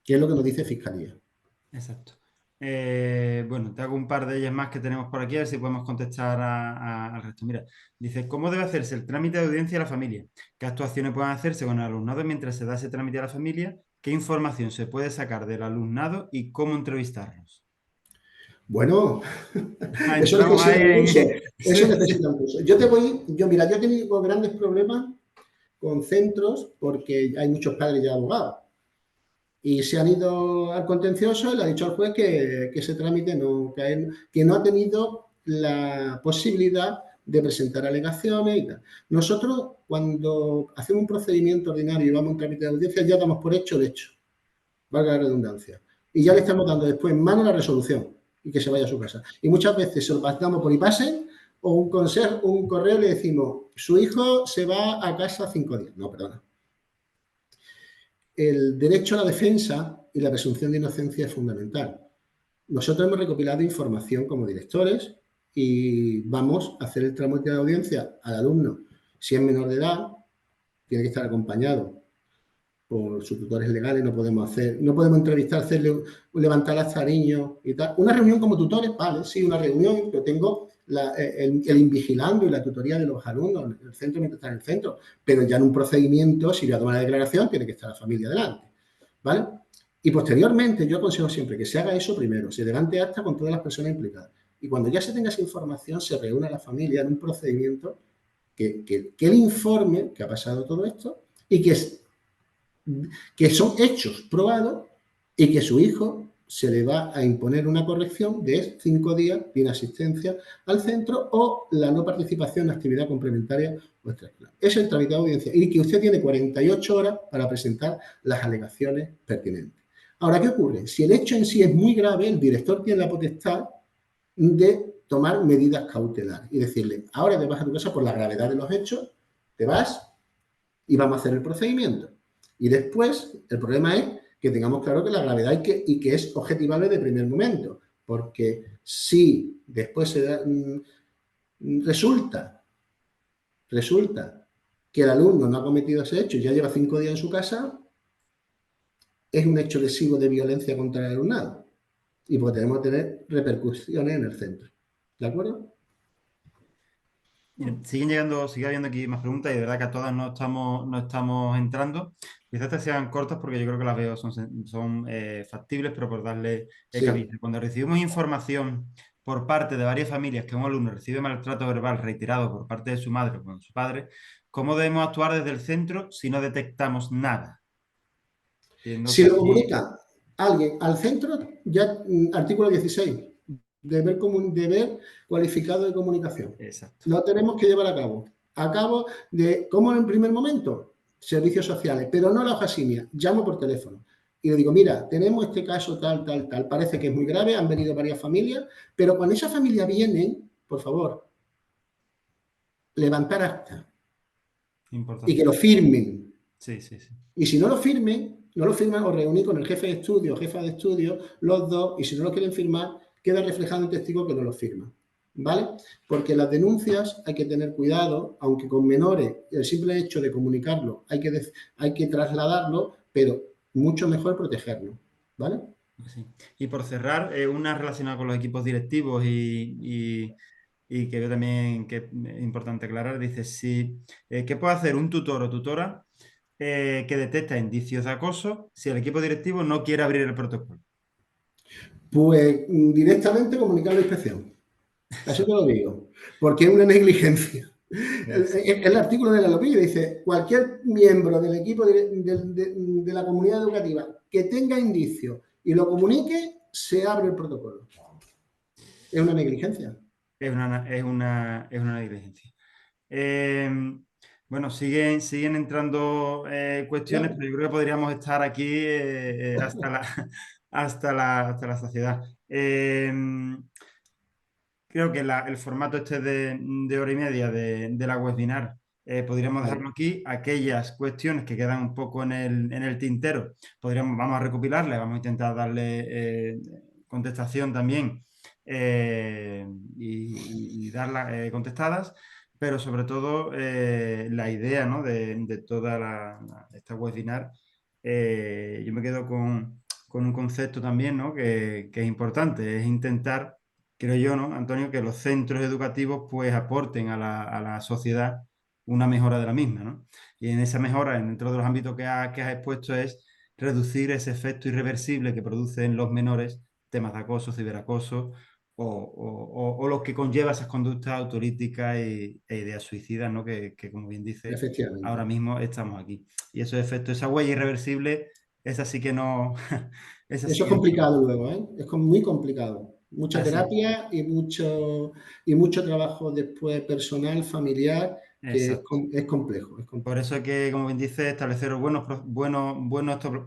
que es lo que nos dice Fiscalía. Exacto. Bueno, te hago un par de ellas más que tenemos por aquí, a ver si podemos contestar al resto. Mira, dice, ¿cómo debe hacerse el trámite de audiencia a la familia? ¿Qué actuaciones pueden hacerse con el alumnado mientras se da ese trámite a la familia? ¿Qué información se puede sacar del alumnado y cómo entrevistarlos? Bueno, eso Entramos necesita un ahí curso. en... Eso Sí, sí. necesita un curso. Mira, yo he tenido grandes problemas con centros porque hay muchos padres ya abogados. Y se han ido al contencioso y le ha dicho al juez que ese trámite que no ha tenido la posibilidad de presentar alegaciones y tal. Nosotros, cuando hacemos un procedimiento ordinario y vamos a un trámite de audiencia, ya damos por hecho el hecho, valga la redundancia. Y ya Sí. le estamos dando después en mano la resolución y que se vaya a su casa. Y muchas veces se lo pasamos por IPASE o un correo le decimos, su hijo se va a casa 5 días. No, perdona. El derecho a la defensa y la presunción de inocencia es fundamental. Nosotros hemos recopilado información como directores y vamos a hacer el trámite de audiencia al alumno. Si es menor de edad, tiene que estar acompañado por sus tutores legales, no podemos entrevistar, levantar hasta niños y tal. Una reunión como tutores, vale, sí, una reunión, yo tengo el invigilando y la tutoría de los alumnos en el centro mientras está en el centro, pero ya en un procedimiento, si voy a tomar la declaración, tiene que estar la familia delante, ¿vale? Y posteriormente, yo aconsejo siempre que se haga eso primero, se levante acta con todas las personas implicadas. Y cuando ya se tenga esa información, se reúna la familia en un procedimiento que él informe que ha pasado todo esto y que son hechos probados y que su hijo se le va a imponer una corrección de 5 días de inasistencia al centro o la no participación en actividad complementaria o extraescolar. Eso es el trámite de audiencia y que usted tiene 48 horas para presentar las alegaciones pertinentes. Ahora, ¿qué ocurre? Si el hecho en sí es muy grave, el director tiene la potestad de tomar medidas cautelares y decirle, ahora te vas a tu casa por la gravedad de los hechos, te vas y vamos a hacer el procedimiento. Y después, el problema es que tengamos claro que la gravedad y que es objetivable de primer momento, porque si después resulta que el alumno no ha cometido ese hecho y ya lleva 5 días en su casa, es un hecho lesivo de violencia contra el alumnado y podemos tener repercusiones en el centro. ¿De acuerdo? Sigue habiendo aquí más preguntas y de verdad que a todas no estamos entrando. Quizás estas sean cortas porque yo creo que las veo son factibles, pero por darle cabida. Sí. Cuando recibimos información por parte de varias familias que un alumno recibe maltrato verbal reiterado por parte de su madre o con su padre, ¿cómo debemos actuar desde el centro si no detectamos nada? Entiendo Si que lo aquí... comunica alguien al centro, ya artículo 16, deber cualificado de comunicación. Exacto. Lo tenemos que llevar a cabo de, ¿cómo en primer momento? Servicios sociales, pero no la hoja simia, llamo por teléfono y le digo, mira, tenemos este caso tal, parece que es muy grave, han venido varias familias, pero cuando esa familia viene, por favor, levantar acta y que Importante. lo firmen. Sí, sí, sí. Y si no lo firman, os reuní con el jefe de estudio, jefa de estudio, los dos, y si no lo quieren firmar, queda reflejado en testigo que no lo firman. ¿Vale? Porque las denuncias hay que tener cuidado, aunque con menores, el simple hecho de comunicarlo hay que trasladarlo, pero mucho mejor protegerlo. ¿Vale? Sí. Y por cerrar, una relacionada con los equipos directivos y que veo también que es importante aclarar, dice, si, ¿qué puede hacer un tutor o tutora que detecta indicios de acoso si el equipo directivo no quiere abrir el protocolo? Pues directamente comunicar a la inspección. Así te lo digo, porque es una negligencia. El artículo de la LOPI dice, cualquier miembro del equipo de la comunidad educativa que tenga indicios y lo comunique, se abre el protocolo. Es una negligencia. Es una negligencia. Bueno, siguen entrando cuestiones, Claro. pero yo creo que podríamos estar aquí hasta la saciedad. Creo que el formato este de hora y media de la webinar podríamos Vale, dejarlo aquí. Aquellas cuestiones que quedan un poco en el tintero, vamos a recopilarle, vamos a intentar darle contestación también y darlas contestadas, pero sobre todo la idea, ¿no? de toda esta webinar, yo me quedo con un concepto también, ¿no? que es importante, es intentar, creo yo, ¿no, Antonio, que los centros educativos pues aporten a la sociedad una mejora de la misma, ¿no? Y en esa mejora, dentro de los ámbitos que has expuesto, es reducir ese efecto irreversible que produce en los menores temas de acoso, ciberacoso o lo que conlleva esas conductas autolíticas e ideas suicidas, ¿no? Que, como bien dice, ahora efectivamente. mismo estamos aquí. Y esos efectos, esa huella irreversible, esa sí que no, esa sí Eso es que no. complicado luego, ¿eh? Es muy complicado. Mucha Así, terapia y mucho trabajo después personal, familiar, que exacto. es complejo, es Por complejo. eso hay que, como bien dice, establecer buenos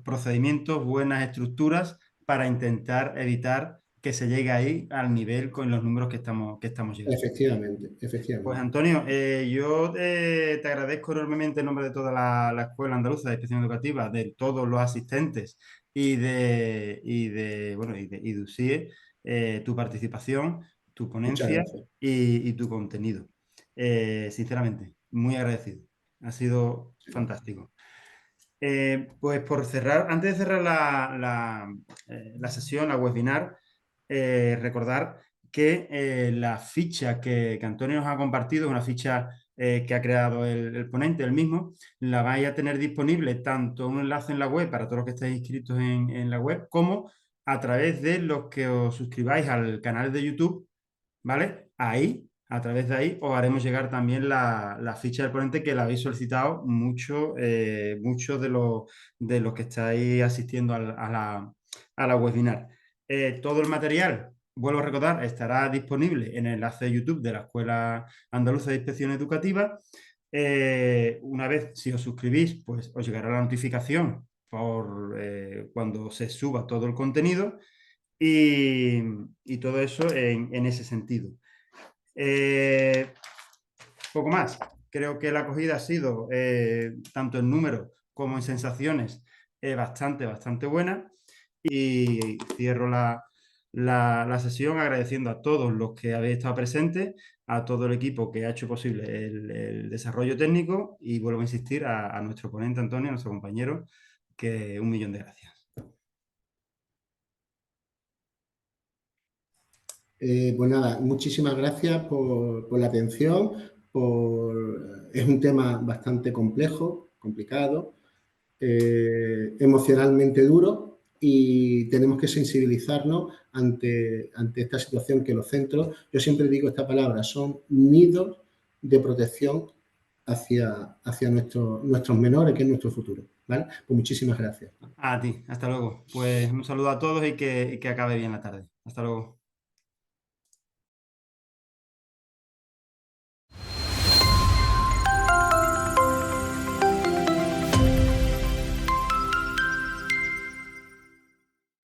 procedimientos, buenas estructuras para intentar evitar que se llegue ahí al nivel con los números que estamos llegando. Efectivamente, Pues efectivamente. Antonio, yo te agradezco enormemente en nombre de toda la Escuela Andaluza de Inspección Educativa, de todos los asistentes y de USIE, tu participación, tu Muchas ponencia gracias. y tu contenido. Sinceramente, muy agradecido. Ha sido fantástico. Pues por cerrar, antes de cerrar la sesión, la webinar, recordar que la ficha que Antonio nos ha compartido, una ficha que ha creado el ponente, el mismo, la vais a tener disponible tanto un enlace en la web para todos los que estáis inscritos en la web, como a través de los que os suscribáis al canal de YouTube, ¿vale? Ahí, a través de ahí, os haremos llegar también la ficha del ponente que la habéis solicitado muchos de los que estáis asistiendo a la webinar. Todo el material, vuelvo a recordar, estará disponible en el enlace de YouTube de la Escuela Andaluza de Inspección Educativa. Una vez, si os suscribís, pues os llegará la notificación por cuando se suba todo el contenido y, y todo eso en ese sentido. Eh, Poco más. Creo que la acogida ha sido, tanto en números como en sensaciones, bastante buena. Y cierro la sesión agradeciendo a todos los que habéis estado presentes, a todo el equipo que ha hecho posible el desarrollo técnico y vuelvo a insistir a nuestro ponente Antonio, a nuestro compañero, que 1.000.000 de gracias. Pues nada, muchísimas gracias por la atención. Es un tema bastante complejo, complicado, emocionalmente duro y tenemos que sensibilizarnos ante esta situación que los centros, yo siempre digo esta palabra, son nidos de protección hacia nuestros menores, que es nuestro futuro. ¿Vale? Pues muchísimas gracias. A ti, hasta luego. Pues un saludo a todos y que acabe bien la tarde. Hasta luego.